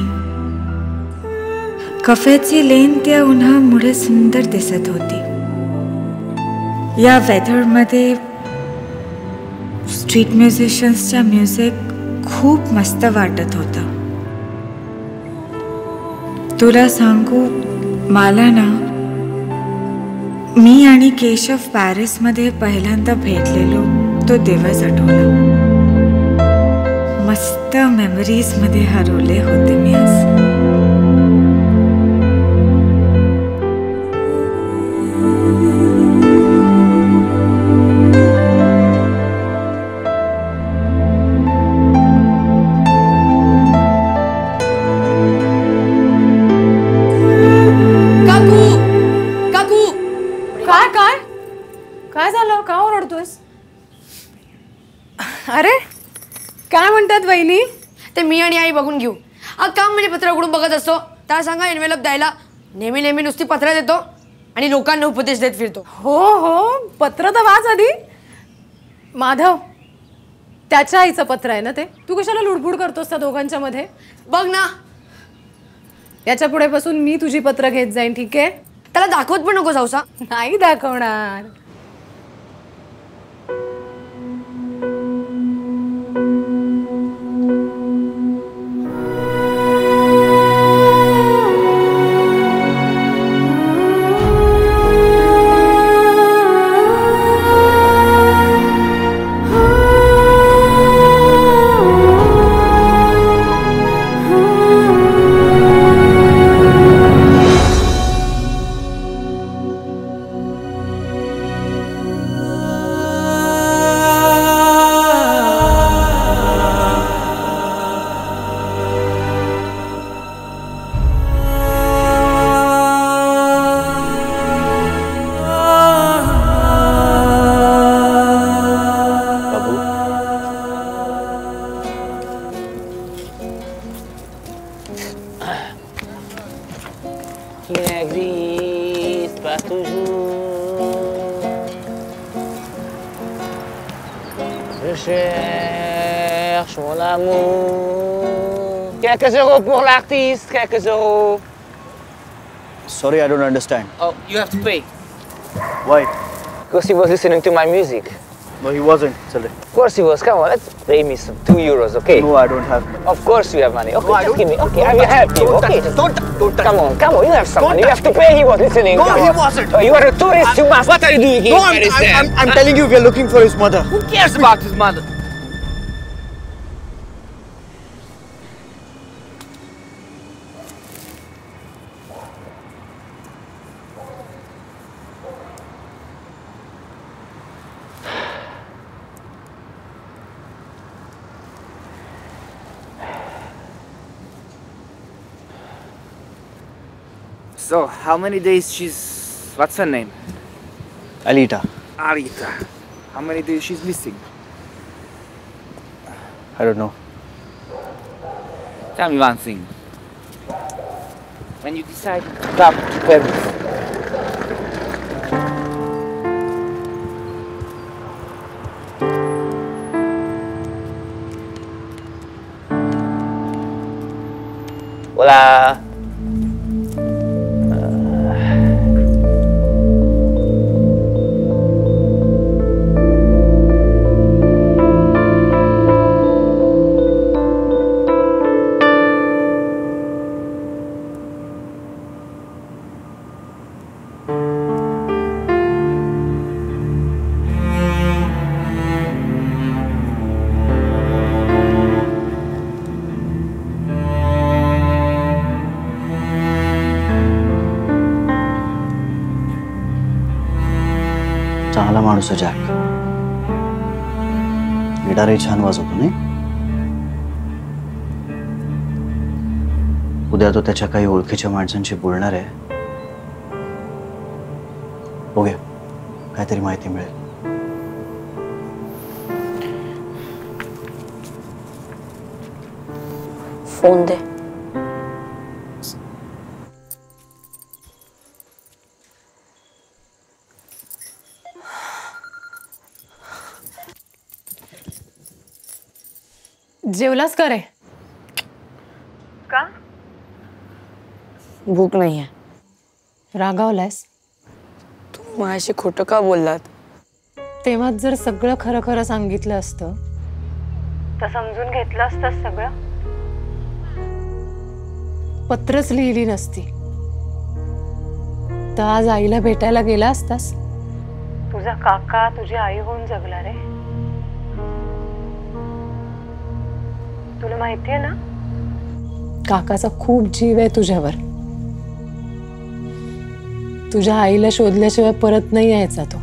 [SPEAKER 5] कफेची लेन त्या उन्हामुळे सुंदर दिसत होती. या वेदरमध्ये स्ट्रीट म्युझिशियन्सच्या म्युझिक खूप मस्त वाटत होतं. तुला सांगू मला ना मी आणि केशव पॅरिसमध्ये पहिल्यांदा भेटलेलो तो दिवस आठवला. मस्त मेमरीजमध्ये हरवले होते मी आज.
[SPEAKER 2] काय झालं का ओरडतोस? अरे काय म्हणतात वहिनी?
[SPEAKER 9] ते मी आणि आई बघून घेऊ. काम म्हणजे पत्र उघडून बघत असतो. त्याला सांगा एनवेलप द्यायला. नेहमी नेहमी नुसती पत्र देतो आणि लोकांना उपदेश देत फिरतो.
[SPEAKER 2] हो हो पत्र तर वाच आधी. माधव त्याच्या आईचं पत्र आहे ना ते. तू कशाला लुडबुड करतोस त्या दोघांच्या मध्ये?
[SPEAKER 9] बघ ना
[SPEAKER 2] याच्या पुढे पासून मी तुझी पत्र घेत जाईन ठीक आहे?
[SPEAKER 9] त्याला दाखवत पण नको जाऊसा.
[SPEAKER 2] नाही दाखवणार.
[SPEAKER 14] Cherche mon amour. Quelques euros pour l'artiste, quelques euros.
[SPEAKER 4] Sorry, I don't understand.
[SPEAKER 14] Oh, you have to pay.
[SPEAKER 4] Why?
[SPEAKER 14] Because he was listening to my music.
[SPEAKER 4] No, he wasn't. Sorry.
[SPEAKER 14] Of course he was. Come on, let's pay me some 2 euros, okay?
[SPEAKER 4] No, I don't have money.
[SPEAKER 14] Of course you have money. Okay,
[SPEAKER 4] No, I
[SPEAKER 14] just
[SPEAKER 4] don't.
[SPEAKER 14] give me. Okay, I will help you. Okay.
[SPEAKER 4] Don't touch.
[SPEAKER 14] Come on, you have some money. You have to pay. He was listening.
[SPEAKER 4] No, he wasn't.
[SPEAKER 14] Oh, you are a tourist. You must. What are you doing here?
[SPEAKER 4] No, I'm telling you, we are looking for his mother.
[SPEAKER 14] Who cares about his mother?
[SPEAKER 15] So, how many days she's... What's her name?
[SPEAKER 4] Alita.
[SPEAKER 15] Alita. How many days she's missing?
[SPEAKER 4] I don't know.
[SPEAKER 15] Tell me one thing. When you decide to come to Paris,
[SPEAKER 14] Hola.
[SPEAKER 4] माणूस आहे jack. गिटारही छान वाजवतो नाही. उद्या तो त्याच्या काही ओळखीच्या माणसांशी बोलणार आहे. बघूया काहीतरी माहिती मिळेल.
[SPEAKER 9] फोन दे.
[SPEAKER 2] जेवलास का रे?
[SPEAKER 9] का? भूक नाही आहे.
[SPEAKER 2] रागावलायस?
[SPEAKER 9] तू माझ्याशी खोटं का बोललात?
[SPEAKER 2] तेव्हाच जर सगळं खरं खरं सांगितलं असतं तर समजून घेतलं असतं सगळं. पत्रच लिहिली नसती तर आज आईला भेटायला गेला असतास. तुझा काका तुझी आई होऊन जगला रे. तुला माहितीये ना काकाचा खूप जीव आहे तुझ्यावर. तुझ्या आईला शोधल्याशिवाय परत नाही यायचा तो.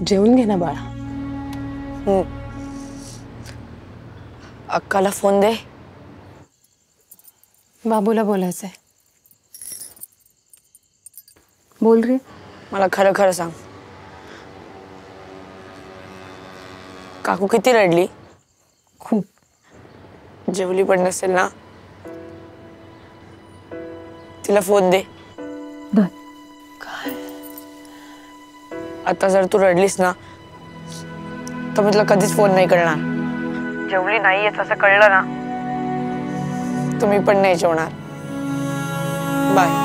[SPEAKER 2] जेवून घे ना बाळा.
[SPEAKER 9] अक्काला फोन दे.
[SPEAKER 2] बाबूला बोलायचंय. बोल रे.
[SPEAKER 9] मला खरं खरं सांग, काकू किती रडली?
[SPEAKER 2] खूप.
[SPEAKER 9] जेवली पण नसेल ना. तिला फोन दे.
[SPEAKER 2] काय?
[SPEAKER 9] आता जर तू रडलीस ना तर मी तुला कधीच फोन नाही करणार. जेवली नाहीयेस असं कळलं ना तुम्ही पण नाही जेवणार. बाय.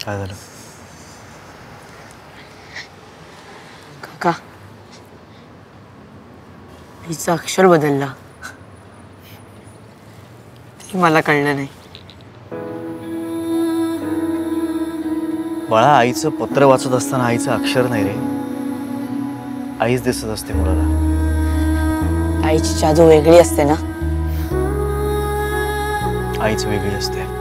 [SPEAKER 4] काय झालं?
[SPEAKER 9] काका, हिचं अक्षर बदलला. ते मला कळलं नाही.
[SPEAKER 4] बाळा, आईचं पत्र वाचत असताना आईचं अक्षर नाही रे, आईच दिसत असते मुलाला.
[SPEAKER 9] आईची जादू वेगळी असते ना.
[SPEAKER 4] आईच वेगळी असते.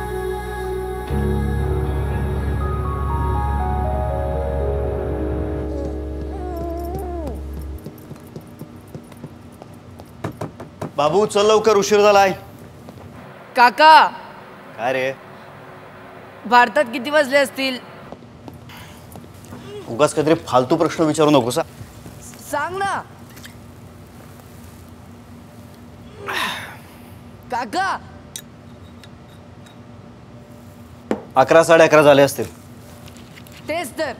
[SPEAKER 4] बाबू चल लवकर, उशीर झालाय.
[SPEAKER 8] काका,
[SPEAKER 4] काय रे?
[SPEAKER 8] भारतात किती वाजले असतील?
[SPEAKER 4] उगाच काहीतरी फालतू प्रश्न विचारू नकोस.
[SPEAKER 8] सांग ना काका.
[SPEAKER 4] 11 साडे 11 झाले असतील.
[SPEAKER 8] तेच तर,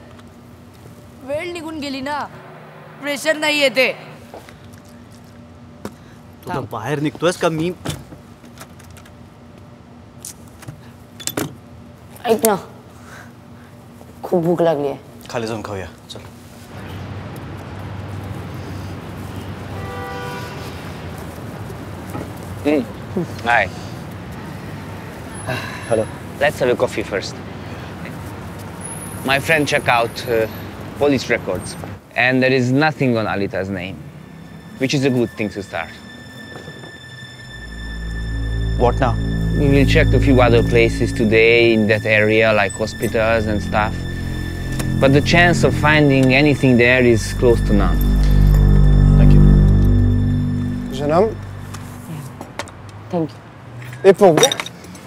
[SPEAKER 8] वेळ निघून गेली ना. प्रेशर नाही येते.
[SPEAKER 4] तू बाहेर निघतोयस का? मी
[SPEAKER 9] ऐक ना, खूप भूक लागली आहे.
[SPEAKER 4] खाली जाऊन खाऊया. चल.
[SPEAKER 14] Hi.
[SPEAKER 4] Hello.
[SPEAKER 14] Let's have a coffee first. My friend checked out police records, and there is nothing on Alita's name, which is a good thing to start.
[SPEAKER 4] What now?
[SPEAKER 14] We will check a few other places today in that area, like hospitals and stuff. But the chance of finding anything there is close to none.
[SPEAKER 4] Thank you.
[SPEAKER 16] Jeune homme.
[SPEAKER 9] Thank you.
[SPEAKER 16] Et pour vous?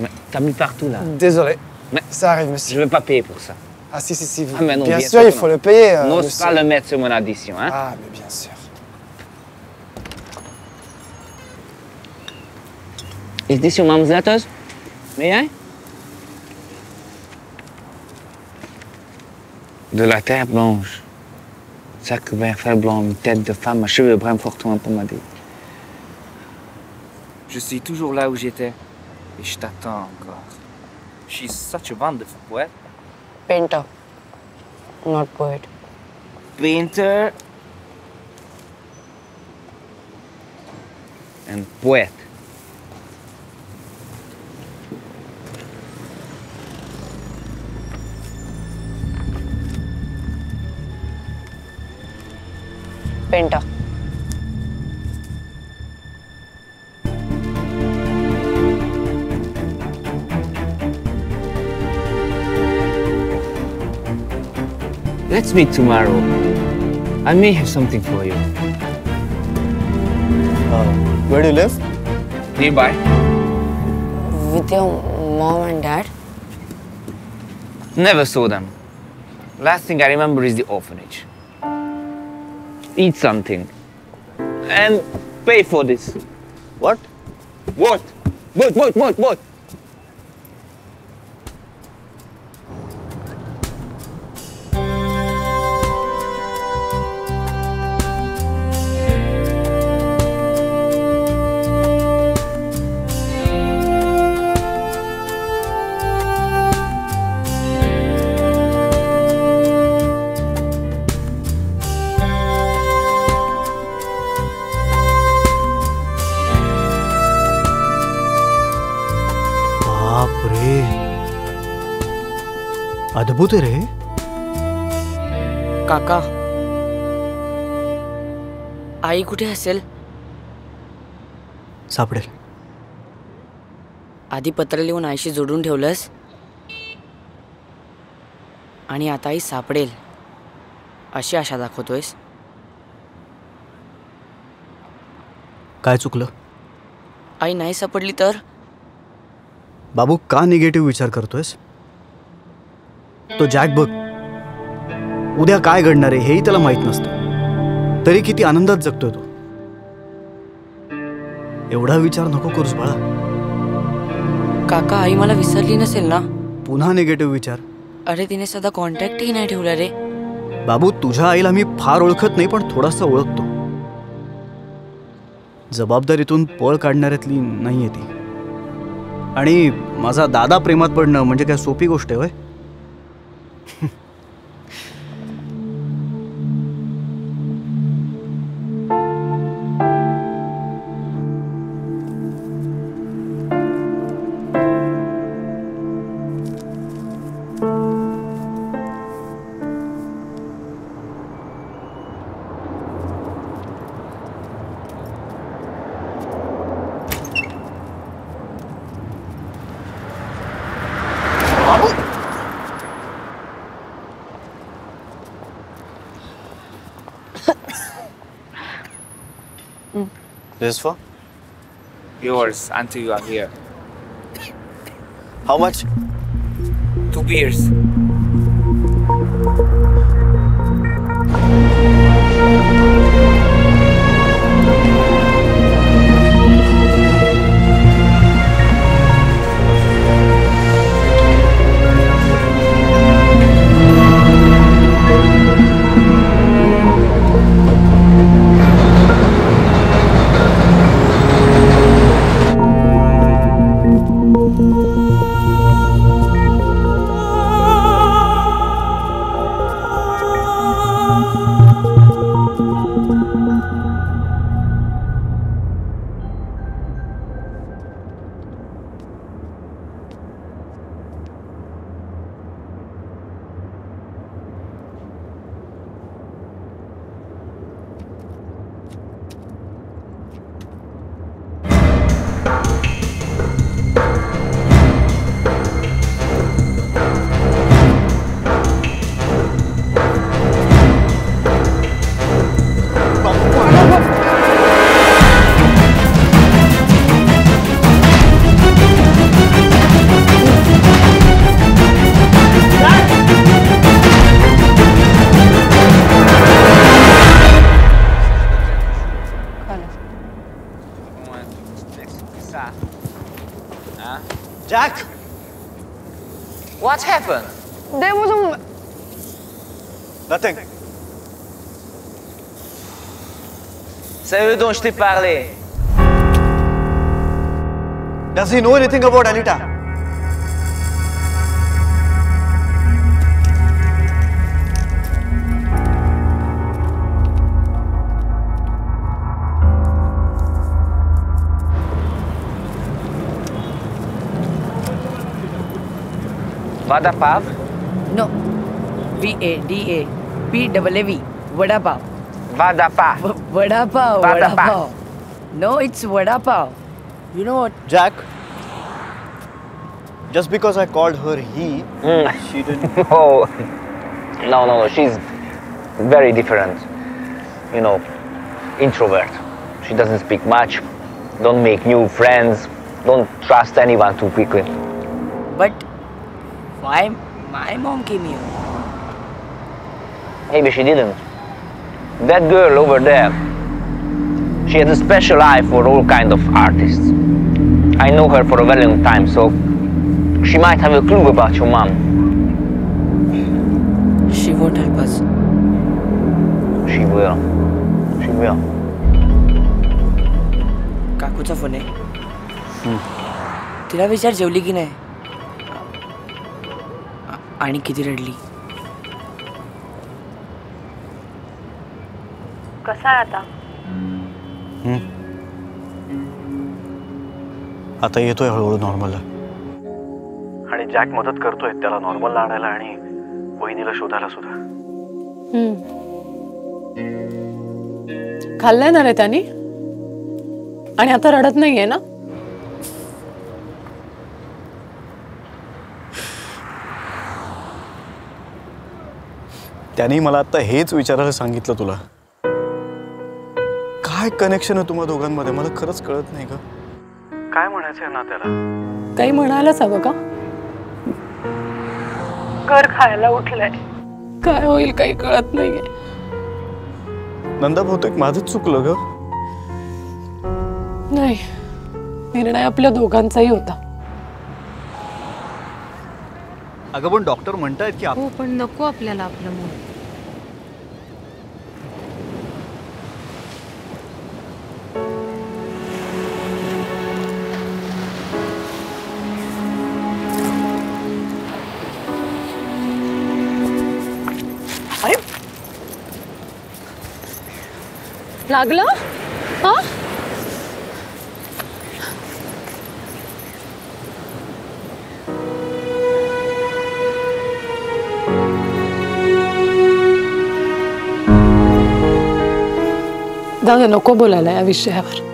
[SPEAKER 14] Mais t'as mis partout là.
[SPEAKER 16] Désolé.
[SPEAKER 14] Mais
[SPEAKER 16] ça arrive, monsieur.
[SPEAKER 14] Je ne veux pas payer pour ça.
[SPEAKER 16] Ah si, si, si.
[SPEAKER 14] Ah, mais non,
[SPEAKER 16] bien sûr, il
[SPEAKER 14] que
[SPEAKER 16] faut
[SPEAKER 14] non.
[SPEAKER 16] le payer.
[SPEAKER 14] N'ose pas le mettre sur mon addition, hein?
[SPEAKER 16] Ah, mais bien sûr.
[SPEAKER 14] Is this your mom's letters? May I? De la terre blanche, sac vert fer blanc, une tête de femme, à cheveux bruns fortement pommadés.
[SPEAKER 15] Je suis toujours là où j'étais et je t'attends encore. She's such a wonderful poet.
[SPEAKER 9] Painter, not poet.
[SPEAKER 15] Painter
[SPEAKER 14] And poète.
[SPEAKER 9] पेंटा.
[SPEAKER 14] Let's meet tomorrow. I may have something for you.
[SPEAKER 16] Where do you live?
[SPEAKER 14] Nearby.
[SPEAKER 9] With your mom and dad?
[SPEAKER 14] Never saw them. Last thing I remember is the orphanage. Eat something. And pay for this.
[SPEAKER 16] What?
[SPEAKER 14] What? What?
[SPEAKER 4] अद्भुत आहे रे.
[SPEAKER 9] काका, आई कुठे असेल?
[SPEAKER 4] सापडेल.
[SPEAKER 9] आधी पत्र लिहून आईशी जोडून ठेवलंस आणि आता आई सापडेल अशी आशा दाखवतोयस.
[SPEAKER 4] काय चुकलं?
[SPEAKER 9] आई नाही सापडली तर?
[SPEAKER 4] बाबू, का निगेटिव्ह विचार करतोयस? तो जॅक बघ, उद्या काय घडणार आहे हेही त्याला माहित नसतं, तरी किती आनंदात जगतोय तो. एवढा विचार नको करूस बाळा.
[SPEAKER 9] काका, आई मला विसरली नसेल ना?
[SPEAKER 4] पुन्हा निगेटिव्ह विचार.
[SPEAKER 9] अरे तिने सध्या कॉन्टॅक्टही नाही ठेवला रे.
[SPEAKER 4] बाबू, तुझ्या आईला मी फार ओळखत नाही, पण थोडासा ओळखतो. जबाबदारीतून पळ काढणाऱ्यातली नाहीये ती. आणि माझा दादा प्रेमात पडणं म्हणजे काय सोपी गोष्ट आहे होय?
[SPEAKER 16] This is for?
[SPEAKER 15] Yours until you are here.
[SPEAKER 16] How much?
[SPEAKER 15] 2 beers.
[SPEAKER 14] Jack! What happened?
[SPEAKER 9] There was a...
[SPEAKER 16] Nothing.
[SPEAKER 14] C'est eux dont je t'ai parlé.
[SPEAKER 16] Does he know anything about Anita?
[SPEAKER 14] Vada Pav?
[SPEAKER 9] No. VADAPWV. Vada Pav.
[SPEAKER 14] Vada pa.
[SPEAKER 9] Vada pav.
[SPEAKER 14] Vada
[SPEAKER 9] Vada
[SPEAKER 14] pa.
[SPEAKER 9] pav. No, it's vada pav. You know what?
[SPEAKER 16] Jack, just because I called her he, she didn't.
[SPEAKER 14] Oh, no. She's very different. You know, introvert. She doesn't speak much. Don't make new friends. Don't trust anyone too quickly.
[SPEAKER 9] But why my mom came here?
[SPEAKER 14] Maybe she didn't. That girl over there, she has a special eye for all kind of artists. I know her for a very long time, so she might have a clue about your mom.
[SPEAKER 9] She won't help us.
[SPEAKER 14] She will. She will.
[SPEAKER 9] काकूचा phone आहे. तिला विचार जेवली की नाही आणि किती रडली.
[SPEAKER 10] कसा आहे आता?
[SPEAKER 16] आता येतोय हळूहळू नॉर्मलला. आणि जॅक मदत करतोय त्याला नॉर्मलला आणायला आणि वहिनीला शोधायला सुद्धा.
[SPEAKER 2] खाल्लंय ना रे त्यानी? आणि आता रडत नाहीये ना?
[SPEAKER 16] त्याने मला आता हेच विचारायला सांगितलं तुला. काय कनेक्शन आहे तुम्हा दोघांमध्ये मला खरंच कळत नाही ग. काय म्हणायचंय ना त्याला?
[SPEAKER 2] काही म्हणायलाच हवं का? कर खायला उठलाय. काय होईल काही कळत नाहीये.
[SPEAKER 16] नंदा बहुतेक माझंच चुकलं ग.
[SPEAKER 2] नाही, निर्णय आपल्या दोघांचाही होता.
[SPEAKER 16] अगं पण डॉक्टर म्हणतायत की
[SPEAKER 10] हो पण नको आपल्याला आपलं मूल.
[SPEAKER 2] अरे लागलं? हा? जाऊ नको बोलायला या विषयावर.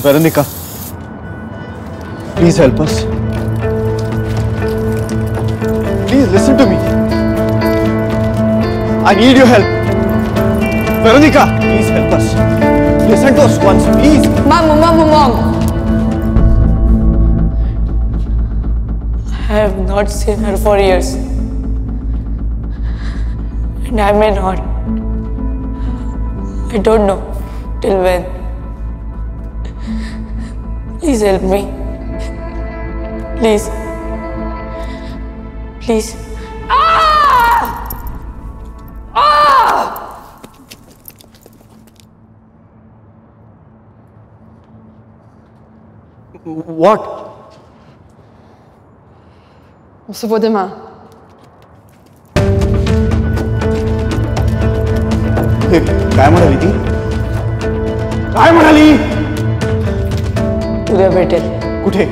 [SPEAKER 16] Veronica, please help us. Please listen to me. I need your help. Veronica, please help us. Listen to us once, please.
[SPEAKER 9] Mom. I have not seen her for years. And I may not. I don't know till when. Please help me. Please. Please.
[SPEAKER 16] What?
[SPEAKER 17] On se voit demain.
[SPEAKER 16] काय म्हणाली ती? काय म्हणाली?
[SPEAKER 9] उद्या भेटेल.
[SPEAKER 16] कुठे?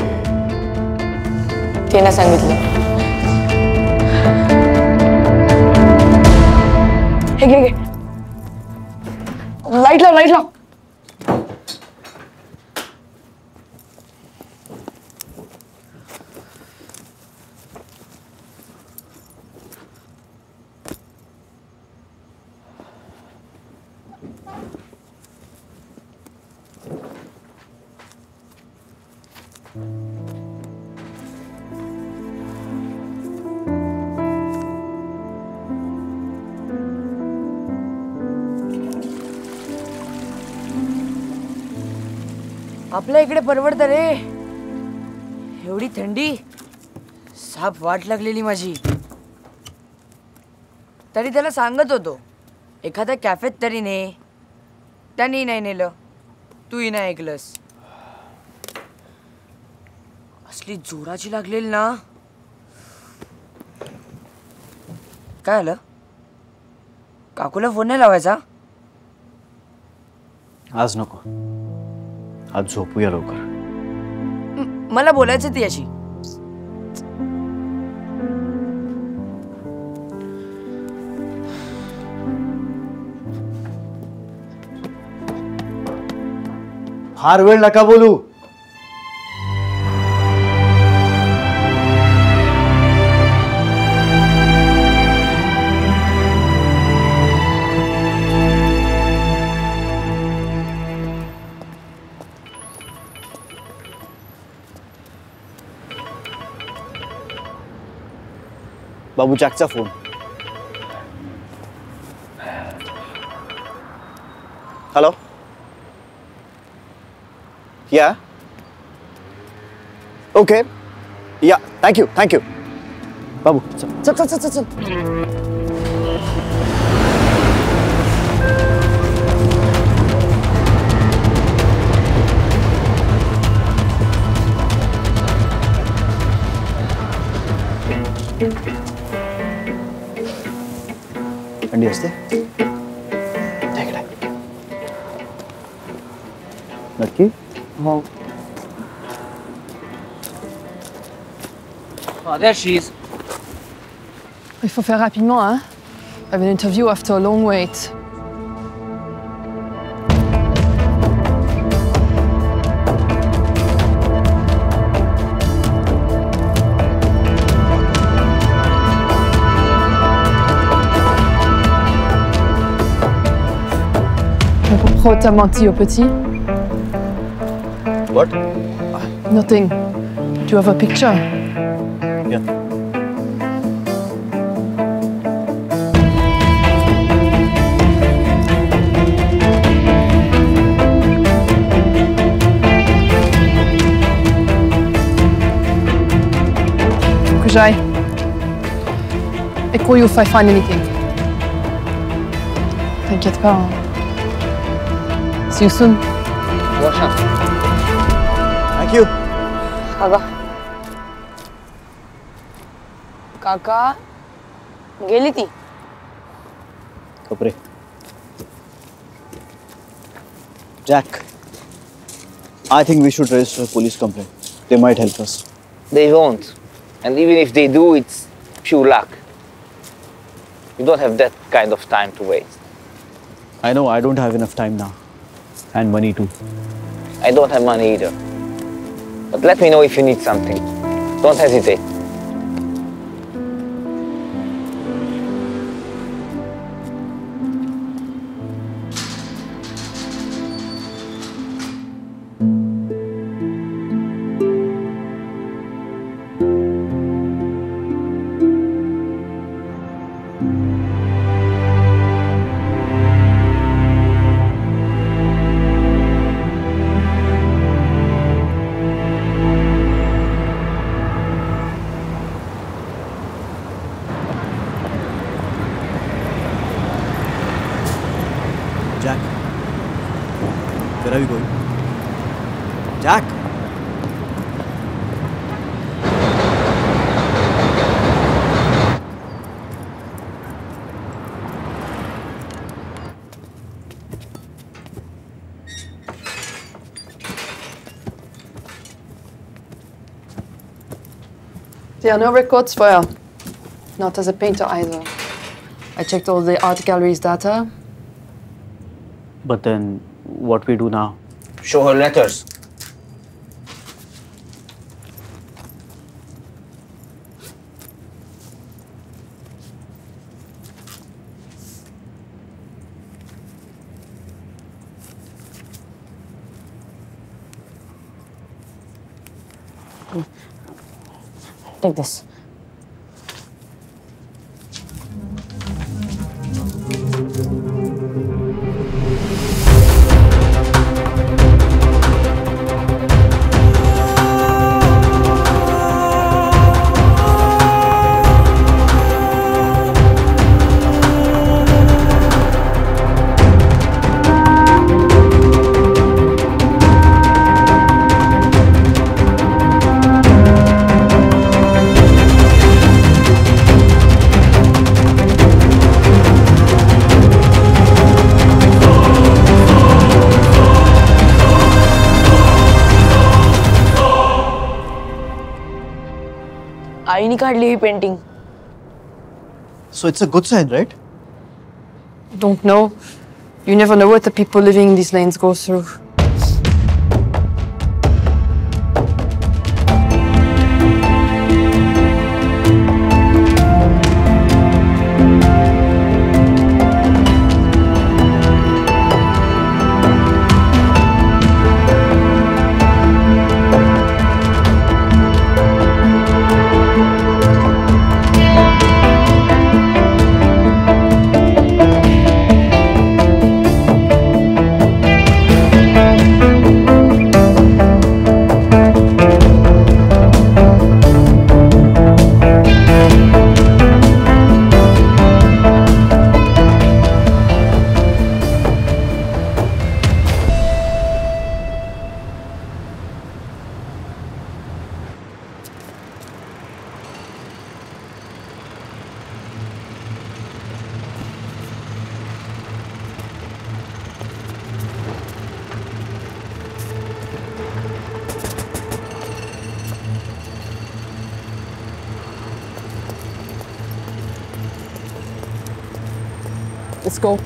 [SPEAKER 9] तिने सांगितलं. हे घे घे. लाईट लाव, लाईट लाव.
[SPEAKER 18] आपल्या इकडे परवडतं रे. एवढी थंडी, साप वाट लागलेली माझी. तरी त्याला सांगत होतो एखाद्या कॅफेत तरी ने. त्यांनी नाही नेलं, तूही नाही ऐकलंस. असली जोराची लागलेली ना. काय आलं? काकूला फोन नाही लावायचा?
[SPEAKER 16] आज नको. आज झोपूया लवकर.
[SPEAKER 18] मला बोलायचं ती अशी.
[SPEAKER 16] फार वेळ नका बोलू. बाबू जॅकचा फोन. हॅलो. या ओके. या थँक्यू थँक्यू. बाबू चल चल चल चल चल. थंडी असते. नक्की?
[SPEAKER 15] हो. Oh, there she is.
[SPEAKER 17] Il faut faire rapidement, hein. I have an interview after a long wait. Pourquoi t'as menti au petit?
[SPEAKER 16] What?
[SPEAKER 17] Nothing. Do you have a picture?
[SPEAKER 16] Yeah.
[SPEAKER 17] Faut que j'aille. Et call you if I find anything. T'inquiète pas. Hein. See you soon.
[SPEAKER 16] Thank you.
[SPEAKER 9] काका. काका गेली ती.
[SPEAKER 16] कपडे. Jack, I think we should register a police complaint. They might help us.
[SPEAKER 14] They won't. And even if they do, it's pure luck. You don't have that kind of time to waste.
[SPEAKER 16] I know I don't have enough time now. And money too.
[SPEAKER 14] I don't have money either. But let me know if you need something. Don't hesitate.
[SPEAKER 16] Jack, where are you going? Jack!
[SPEAKER 17] There are no records for her. Not as a painter either. I checked all the art gallery's data.
[SPEAKER 16] But then, what we do now?
[SPEAKER 14] Show her letters.
[SPEAKER 18] Take this. आईने काढली ही painting.
[SPEAKER 16] So it's a good sign, right?
[SPEAKER 17] Don't know. You never know what the people living in these lanes go through. Let's go.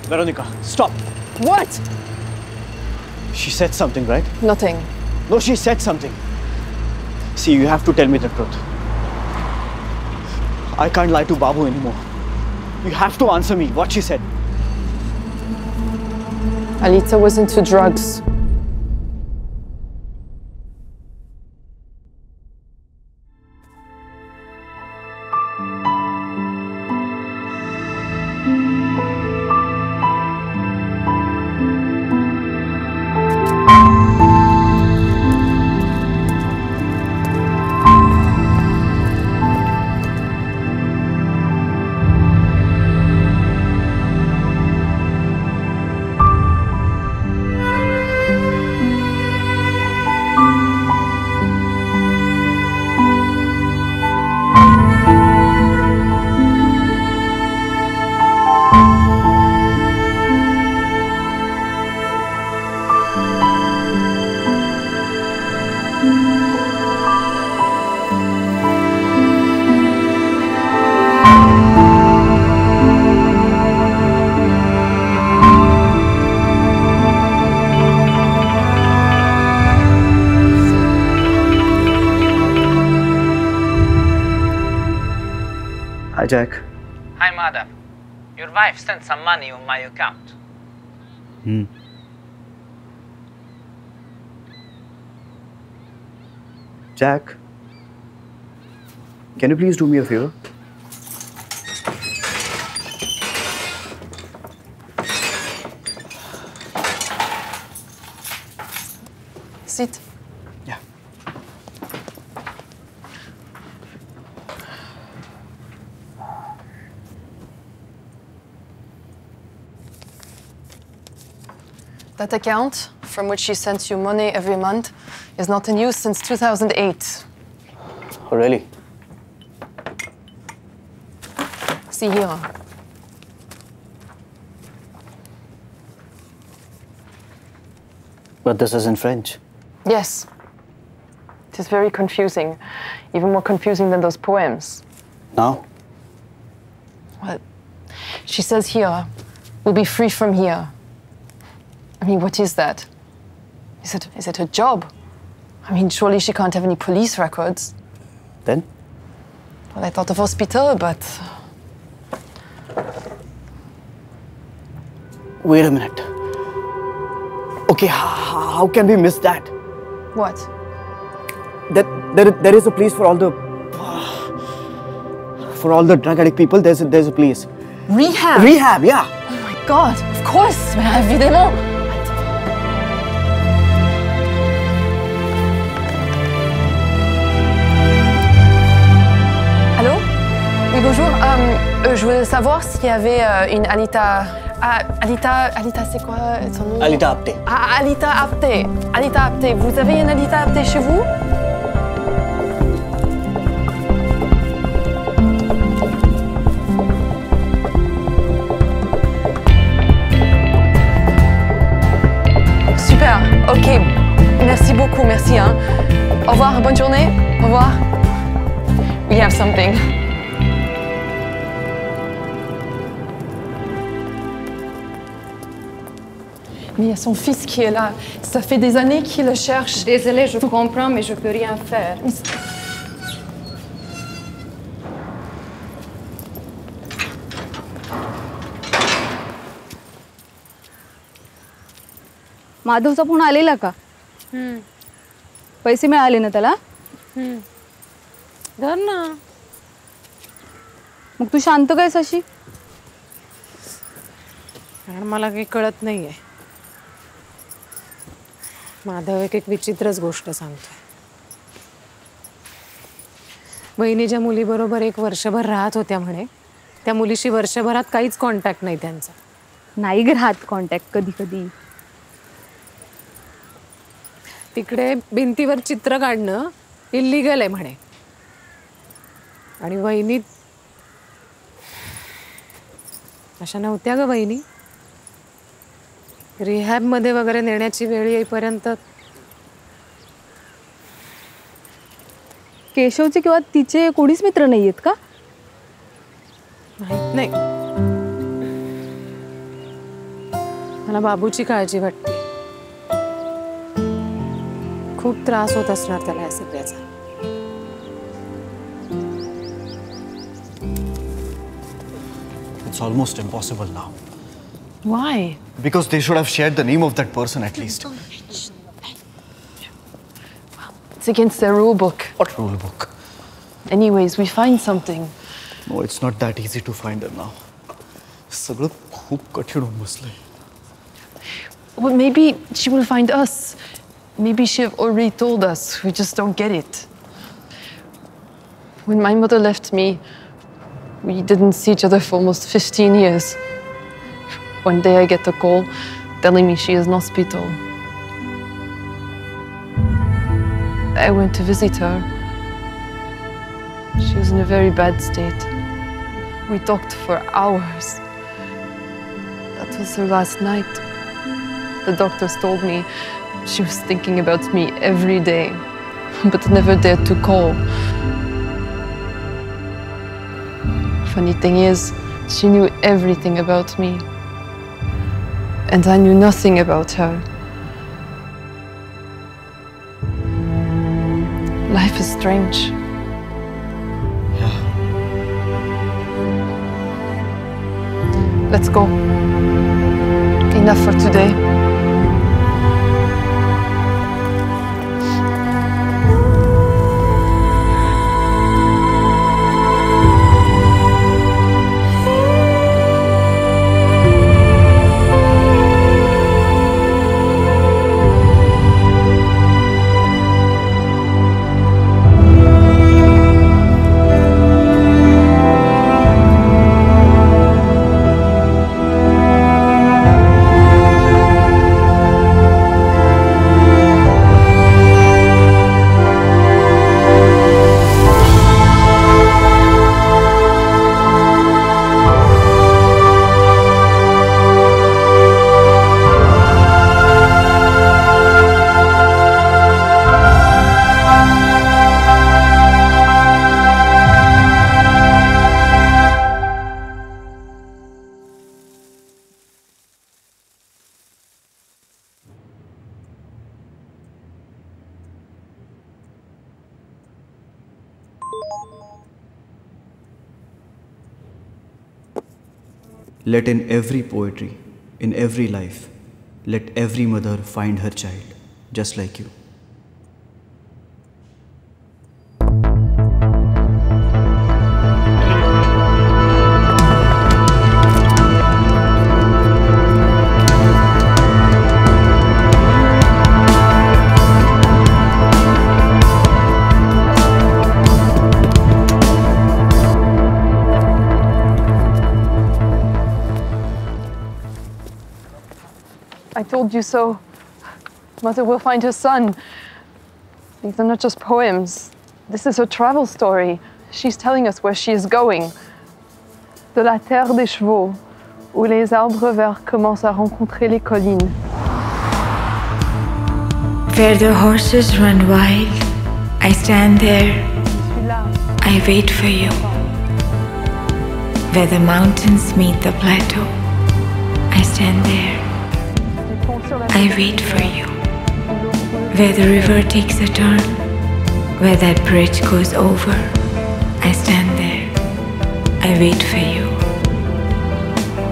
[SPEAKER 16] Veronica, stop.
[SPEAKER 17] What?
[SPEAKER 16] She said something, right?
[SPEAKER 17] Nothing.
[SPEAKER 16] No, she said something. See, you have to tell me the truth. I can't lie to Babu anymore. You have to answer me what she said.
[SPEAKER 17] Alita was into drugs.
[SPEAKER 16] Hi, Jack.
[SPEAKER 15] Hi, Madhav. Your wife sent some money on my account.
[SPEAKER 16] Jack, can you please do me a favor?
[SPEAKER 17] Sit.
[SPEAKER 16] Yeah.
[SPEAKER 17] That account, from which she sends you money every month, is not in use since 2008.
[SPEAKER 16] Oh, really?
[SPEAKER 17] See here.
[SPEAKER 16] But this is in French.
[SPEAKER 17] Yes. It is very confusing, even more confusing than those poems.
[SPEAKER 16] Now?
[SPEAKER 17] Well, she says here, we'll be free from here. I mean, what is that? Is it a job? I mean, surely she can't have any police records.
[SPEAKER 16] Then?
[SPEAKER 17] Well, I thought of hospital, but...
[SPEAKER 16] Wait a minute. Okay, how can we miss that?
[SPEAKER 17] What?
[SPEAKER 16] There is a place for all the drug addict people. There's a place.
[SPEAKER 17] Rehab?
[SPEAKER 16] Rehab, yeah.
[SPEAKER 17] Oh my God, of course, mais évidemment. Allô? Oui, bonjour. Je voulais savoir s'il y avait une Alita... Alita, c'est quoi son nom?
[SPEAKER 16] Alita Apte.
[SPEAKER 17] Alita Apte. Alita Apte. Vous avez une Alita Apte chez vous? Super. Ok. Merci beaucoup. Merci. Hein. Au revoir. Bonne journée. Au revoir. We have something. Mais il y a son fils qui est là. Ça fait des années qu'il le cherche.
[SPEAKER 2] Désolée, je comprends, mais je peux rien faire.
[SPEAKER 10] माधवचा phone आलेला का? पैसे मिळाले ना त्याला?
[SPEAKER 2] धर ना.
[SPEAKER 10] मग तू शांत काय अशी?
[SPEAKER 2] कारण मला काही कळत नाहीये. माधव एक विचित्रच गोष्ट सांगतोय. बहिणी ज्या मुलीबरोबर 1 वर्षभर राहत होत्या म्हणे, त्या मुलीशी वर्षभरात काहीच कॉन्टॅक्ट नाही त्यांचा.
[SPEAKER 10] नाही ग राहत कॉन्टॅक्ट कधी कधी.
[SPEAKER 2] तिकडे भिंतीवर चित्र काढणं इल्लीगल आहे म्हणे. आणि वहिनी अशा नव्हत्या ग वहिनी. रिहॅब मध्ये वगैरे नेण्याची वेळ येईपर्यंत
[SPEAKER 10] केशवचे किंवा तिचे कोणीच मित्र नाहीयेत का?
[SPEAKER 2] माहित नाही. मला बाबूची काळजी वाटते. खूप त्रास होत असणार त्याला या सगळ्याचा.
[SPEAKER 16] It's almost impossible now.
[SPEAKER 17] Why?
[SPEAKER 16] Because they should have shared the name of that person at least.
[SPEAKER 17] It's against their rule book.
[SPEAKER 16] What rule book?
[SPEAKER 17] Anyways, we find something.
[SPEAKER 16] No, it's not that easy to find them now. सगळं खूप कठीण होऊन बसलंय.
[SPEAKER 17] Well, maybe she will find us. Maybe she have already told us. We just don't get it. When my mother left me, we didn't see each other for almost 15 years. One day I get a call telling me she is in hospital. I went to visit her. She was in a very bad state. We talked for hours. That was her last night. The doctors told me she was thinking about me every day, but never dared to call. Funny thing is, she knew everything about me, and I knew nothing about her. Life is strange.
[SPEAKER 16] Yeah.
[SPEAKER 17] Let's go. Enough for today.
[SPEAKER 4] Let in every poetry, in every life, let every mother find her child, just like you.
[SPEAKER 17] I told you so. Mother will find her son. These are not just poems. This is her travel story. She's telling us where she is going. De la terre des chevaux, où les arbres verts commencent à rencontrer les collines.
[SPEAKER 5] Where the horses run wild, I stand there. I wait for you. Where the mountains meet the plateau, I stand there. I wait for you. Where the river takes a turn, where that bridge goes over, I stand there. I wait for you.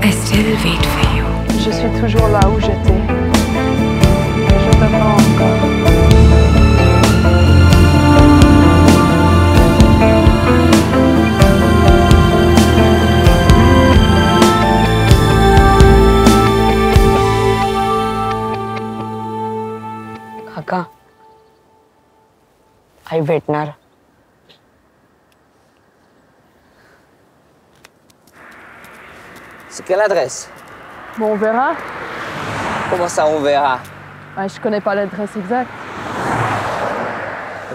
[SPEAKER 5] I still wait for you.
[SPEAKER 17] Je suis toujours là où j'étais. Je t'attends encore.
[SPEAKER 9] काका आई भेटणार.
[SPEAKER 15] C'est quelle adresse?
[SPEAKER 17] Bon, on verra.
[SPEAKER 15] Comment ça, on verra?
[SPEAKER 17] Ouais, je connais pas l'adresse exacte.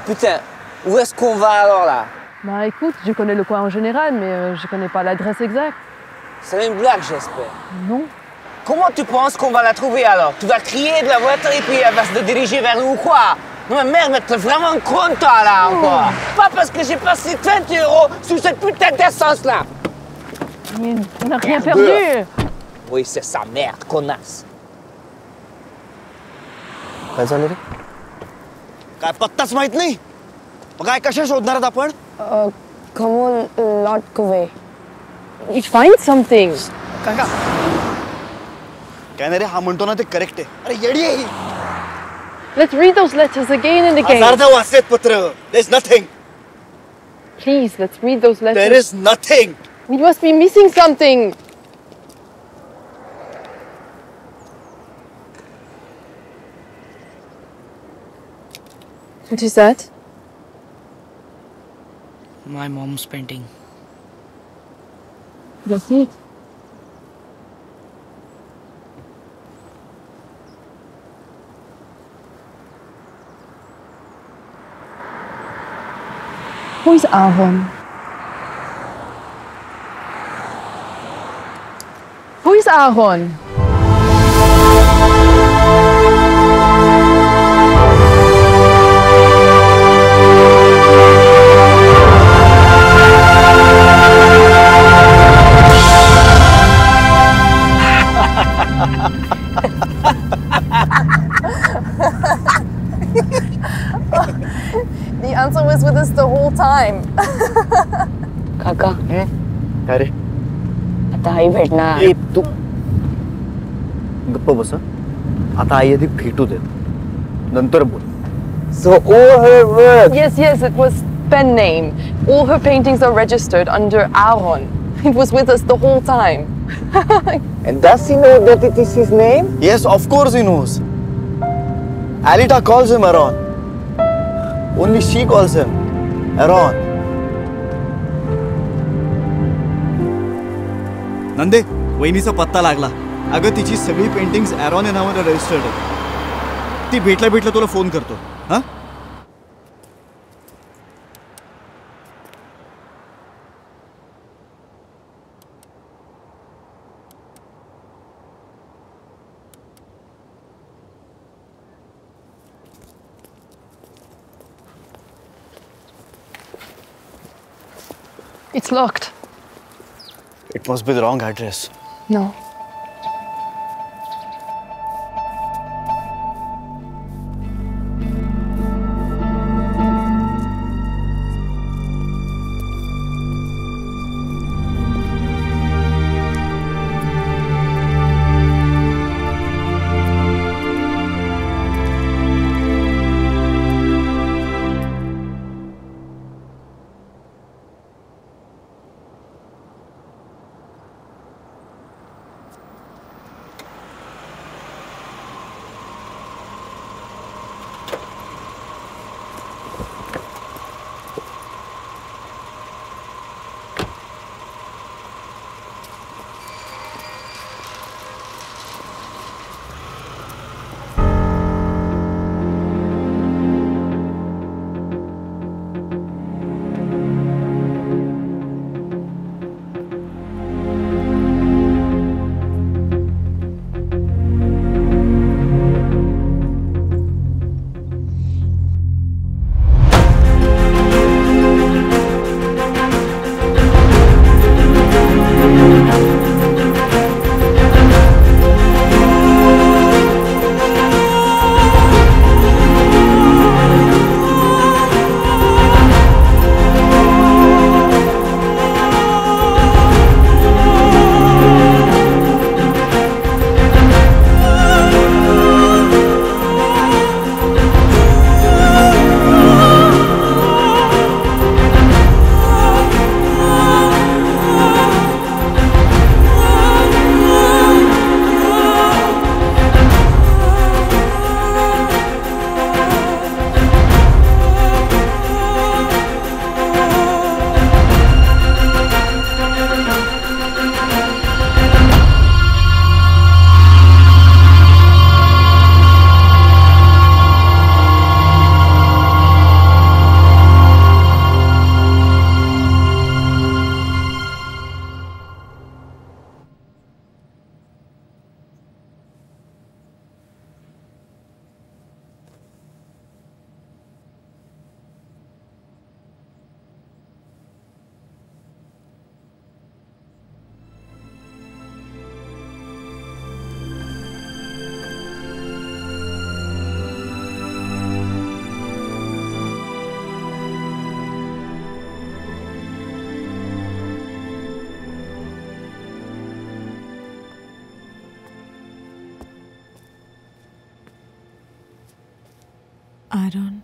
[SPEAKER 15] Putain, où est-ce qu'on va alors là?
[SPEAKER 17] Bah écoute, je connais le coin en général, mais je connais pas l'adresse exacte.
[SPEAKER 15] C'est une blague, j'espère.
[SPEAKER 17] Non.
[SPEAKER 15] Comment tu penses qu'on va la trouver alors? Tu vas crier de la voiture et puis elle va se diriger vers nous ou quoi? Non mais merde, mais t'es vraiment con toi là encore. Pas parce que j'ai passé 20 € sur cette putain d'essence là.
[SPEAKER 17] Mais on n'a rien perdu.
[SPEAKER 15] Oui, c'est ça, merde, connasse.
[SPEAKER 16] काय झालं रे? काय पत्ताच माहित नाही? मग काय कशा शोधणार आहात आपण?
[SPEAKER 9] Come on, not away.
[SPEAKER 17] You find something.
[SPEAKER 16] काका काय नाही रे, हा म्हणतो ना ते करेक्ट आहे. अरे येडी आहे ही.
[SPEAKER 17] Let's read those letters again and again.
[SPEAKER 16] हजारदा वाचलेत पत्र. There's nothing.
[SPEAKER 17] Please, let's read those letters.
[SPEAKER 16] There is nothing.
[SPEAKER 17] We must be missing something. What is that?
[SPEAKER 8] My mom's painting.
[SPEAKER 17] That's it. Who is Aaron? Who is Aaron? The answer was with us the whole time.
[SPEAKER 9] काका
[SPEAKER 16] काय रे?
[SPEAKER 9] आता आई भेटणार.
[SPEAKER 16] ए तू गप्प बस. आता आई आधी भेटू दे, नंतर बोल.
[SPEAKER 9] So all her work.
[SPEAKER 17] Yes, it was pen name. All her paintings are registered under Aaron. It was with us the whole time.
[SPEAKER 16] And does he know that it is his name? Yes, of course he knows. Alita calls him Aaron. Only she calls him Aaron. नंदे, वहिनीचा पत्ता लागला. अगं तिची सगळी paintings Aaron या नावाने registered आहे. ती भेटल्या तुला फोन करतो. हां?
[SPEAKER 17] It's locked.
[SPEAKER 16] It must be the wrong address.
[SPEAKER 17] No.
[SPEAKER 5] Aaron,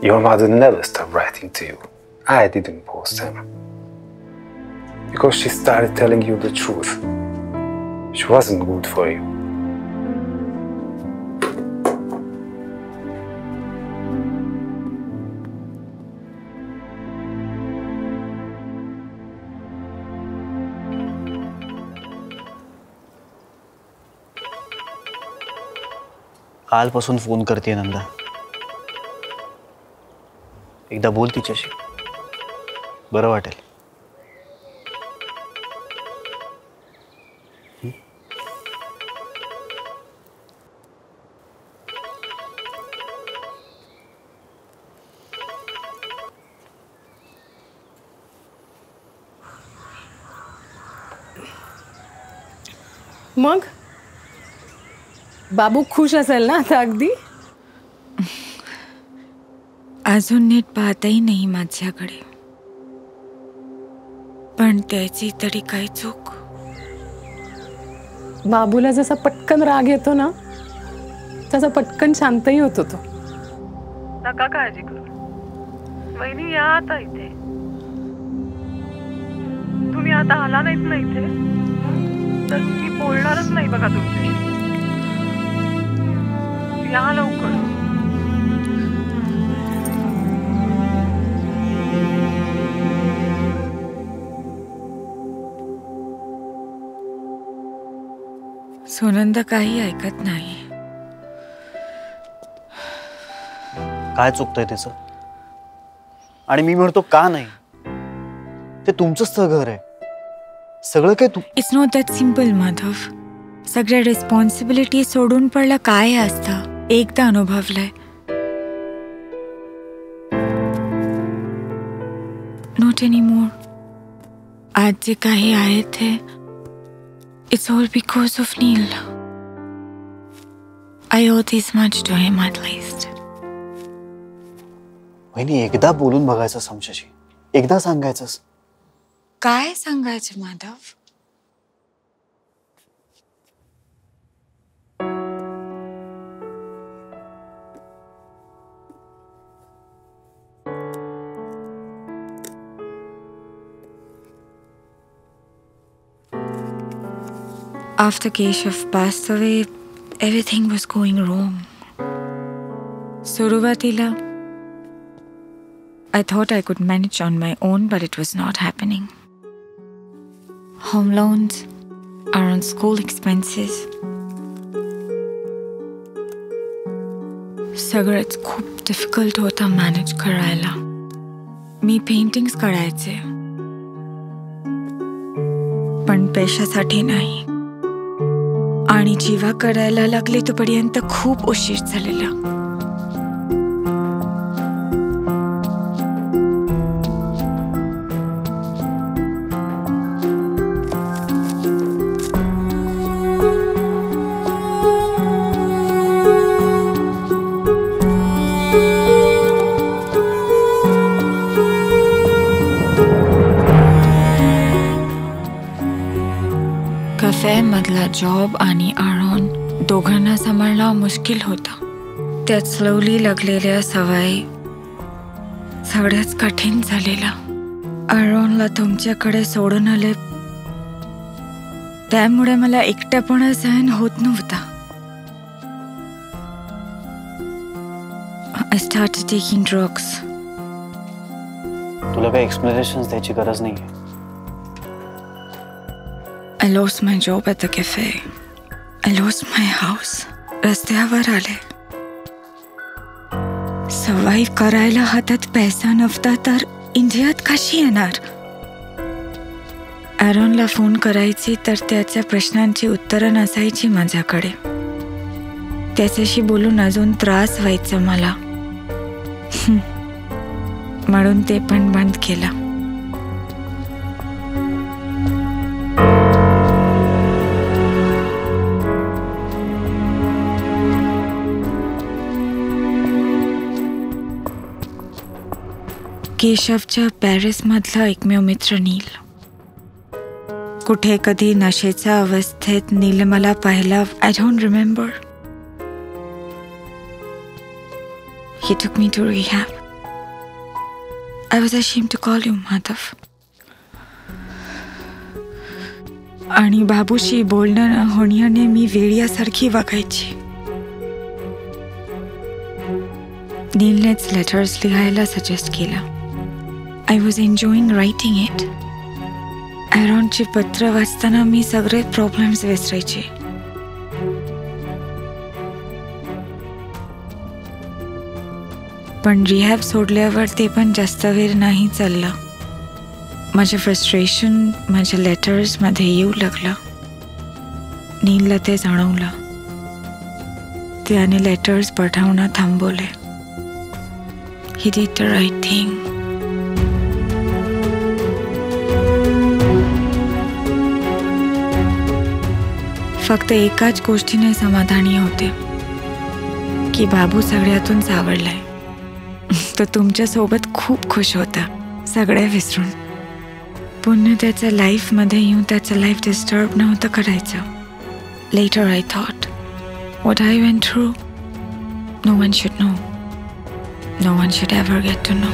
[SPEAKER 19] Your mother never stopped writing to you. I didn't post them. Because she started telling you the truth. She wasn't good for you.
[SPEAKER 4] कालपासून phone करते नंदा. एकदा बोल तिच्याशी, बरं वाटेल.
[SPEAKER 2] मग बाबू खुश असेल ना आता अगदी.
[SPEAKER 5] अजून नीट पाहतही नाही माझ्याकडे, पण त्याची तरी काही चूक.
[SPEAKER 2] बाबूला जसा पटकन राग येतो ना तसा पटकन शांतही होतो तो.
[SPEAKER 20] नका काळजी करू वहिनी, या आता इथे. तुम्ही आता आला नाहीत ना इथे तर मी बोलणारच नाही बघा तुमच्याशी. या लवकर.
[SPEAKER 5] सुनंदा काही ऐकत नाही.
[SPEAKER 4] काय चुकतंय त्याचं? आणि मी म्हणतो का नाही? ते तुमचंच तर घर आहे. सगळं काय तू.
[SPEAKER 5] It's not that simple Madhav. सगळ्या रिस्पॉन्सिबिलिटी सोडून पडलं काय असतं एकदा अनुभवलंय. Not anymore. आज जे काही आहे ते it's all because of Neil. I owe this much to him at least.
[SPEAKER 4] वहिनी एकदा बोलून बघायचं समशाशी. एकदा सांगायचंस.
[SPEAKER 5] काय सांगायचं Madhav? After Keshav passed away, everything was going wrong. सुरुवातीला I thought I could manage on my own, but it was not happening. Home loans, our own school expenses. सगळंच खूप डिफिकल्ट होतं मॅनेज करायला. मी पेंटिंग्स काढायचे, पण पैशासाठी नाही. आणि जेव्हा करायला लागले तोपर्यंत खूप उशीर झालेला. कॅफेमधला जॉब आणि आरोन दोघांना सांभाळणं मुश्किल होतं. त्यात स्लोली लागलेल्या सवयी सगळ्याच कठीण झालेला. आरोनला तुमच्याकडे सोडून आले त्यामुळे मला एकटेपणा सहन होत नव्हता. I started taking drugs.
[SPEAKER 16] तुला काही एक्सप्लेनेशन्स द्यायची गरज नाहीये.
[SPEAKER 5] I lost my job at the cafe. I lost my house. रस्त्यावर आले. सर्वाइव्ह करायला हातात पैसा नव्हता तर इंडियात कशी येणार? आरोनला फोन करायची तर त्याच्या प्रश्नांची उत्तरं नसायची माझ्याकडे. त्याच्याशी बोलून अजून त्रास व्हायचा मला. म्हणून ते पण बंद केलं. केशवच्या पॅरिसमधला एकमेव मित्र नील. कुठे कधी नशेच्या अवस्थेत नील मला पाहिला. I don't remember. He took me to rehab. I was ashamed to call you Madhav. आणि बाबूशी बोलणं न होण्याने मी वेड्यासारखी वागायची. नीलनेच लेटर्स लिहायला सजेस्ट केलं. I was enjoying writing it. आरोनची पत्र वाचताना मी सगळे प्रॉब्लेम्स विसरायचे. पण रिहॅब सोडल्यावर ते पण जास्त वेळ नाही चाललं. माझे फ्रस्ट्रेशन माझ्या लेटर्समध्ये येऊ लागलं. नीलला ते जाणवलं. त्याने लेटर्स पाठवणं थांबवले. He did the right thing. फक्त एकाच गोष्टीने समाधानी होते की बाबू सगळ्यातून सावरलाय. तो तुमच्या सोबत खूप खुश होता सगळ्या विसरून. पुन्हा त्याच्या लाईफमध्ये येऊन त्याचं लाईफ डिस्टर्ब नव्हतं करायचं. Later I thought what I went through, no one should know. No one should ever get to know.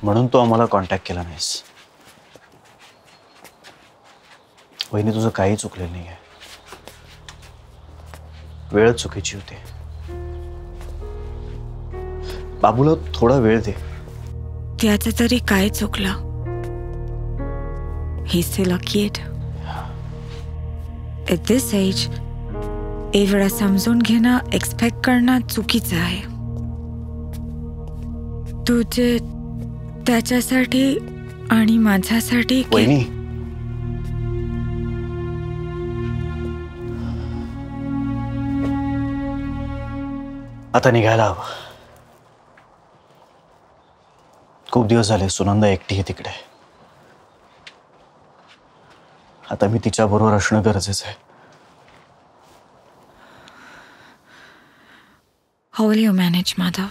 [SPEAKER 4] म्हणून तू आम्हाला कॉन्टॅक्ट केला नाहीस. वहिनी तुझं काही चुकलेलं नाहीये. वेळच चुकीची होती. बाबूला थोडा वेळ दे.
[SPEAKER 5] त्याचं तरी काय चुकलं? He's still a kid. At this age, एवढं समजून घेणं एक्सपेक्ट करणं चुकीचं आहे. तुझे त्याच्यासाठी आणि माझ्यासाठी
[SPEAKER 4] वहिनी आता निघायला हवं. खूप दिवस झाले सुनंदा एकटी आहे तिकडे. आता मी तिच्या बरोबर असणं गरजेचं आहे.
[SPEAKER 5] How will you manage, Madhav?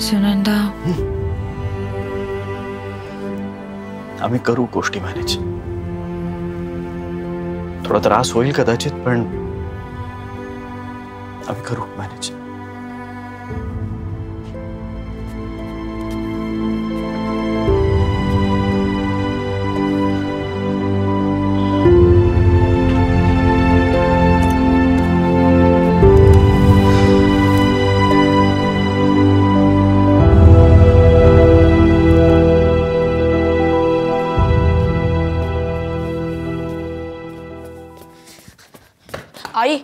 [SPEAKER 5] Sunanda,
[SPEAKER 4] आम्ही करू गोष्टी मॅनेज. थोडा त्रास होईल कदाचित पण आम्ही करू manage.
[SPEAKER 18] I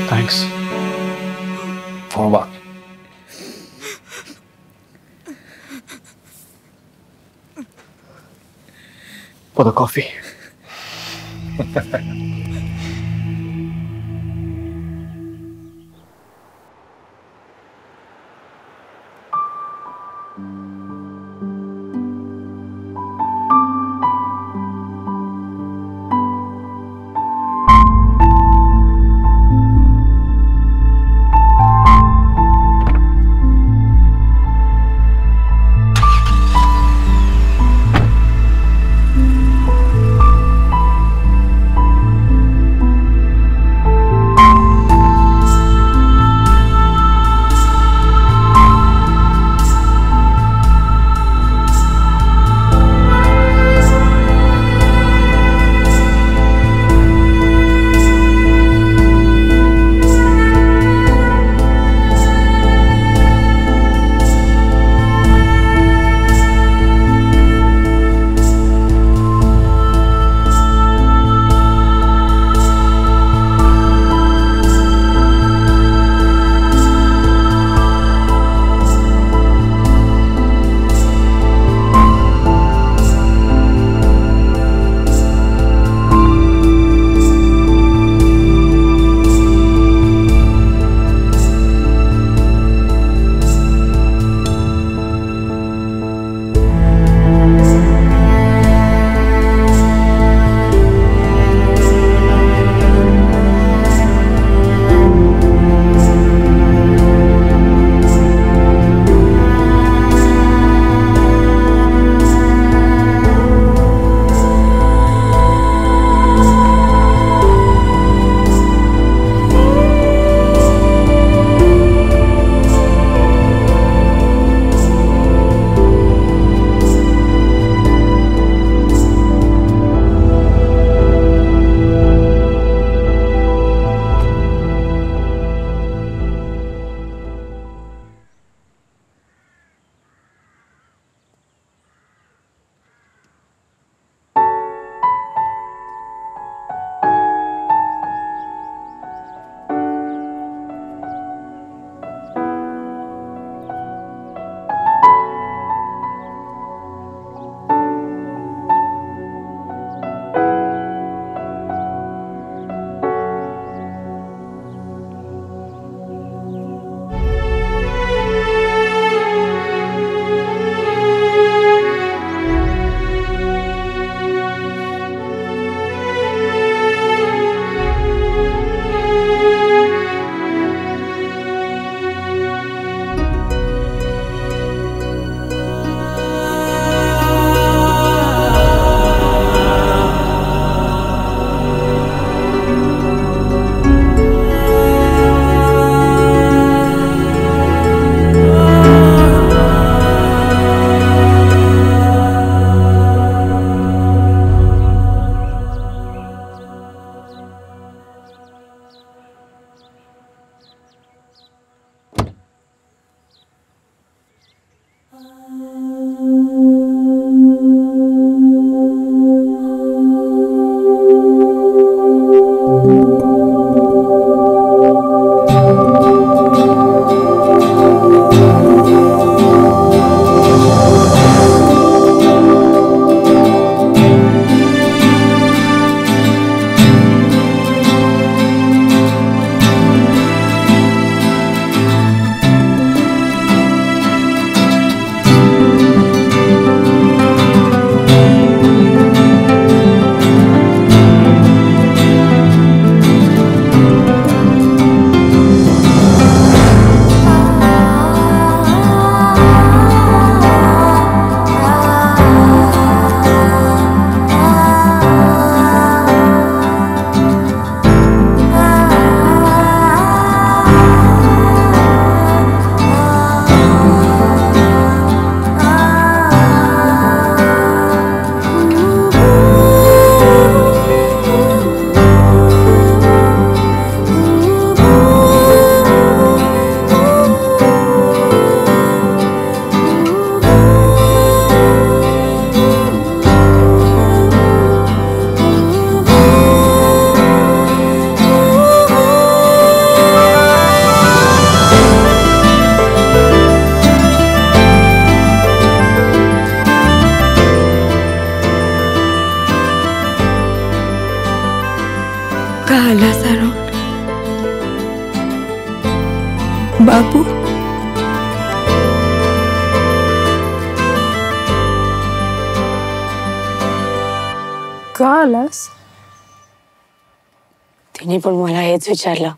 [SPEAKER 19] Thanks. For what?
[SPEAKER 16] For the coffee.
[SPEAKER 5] आलास आरोन? बाबू
[SPEAKER 9] का आलास? तिने पण मला हेच विचारलं.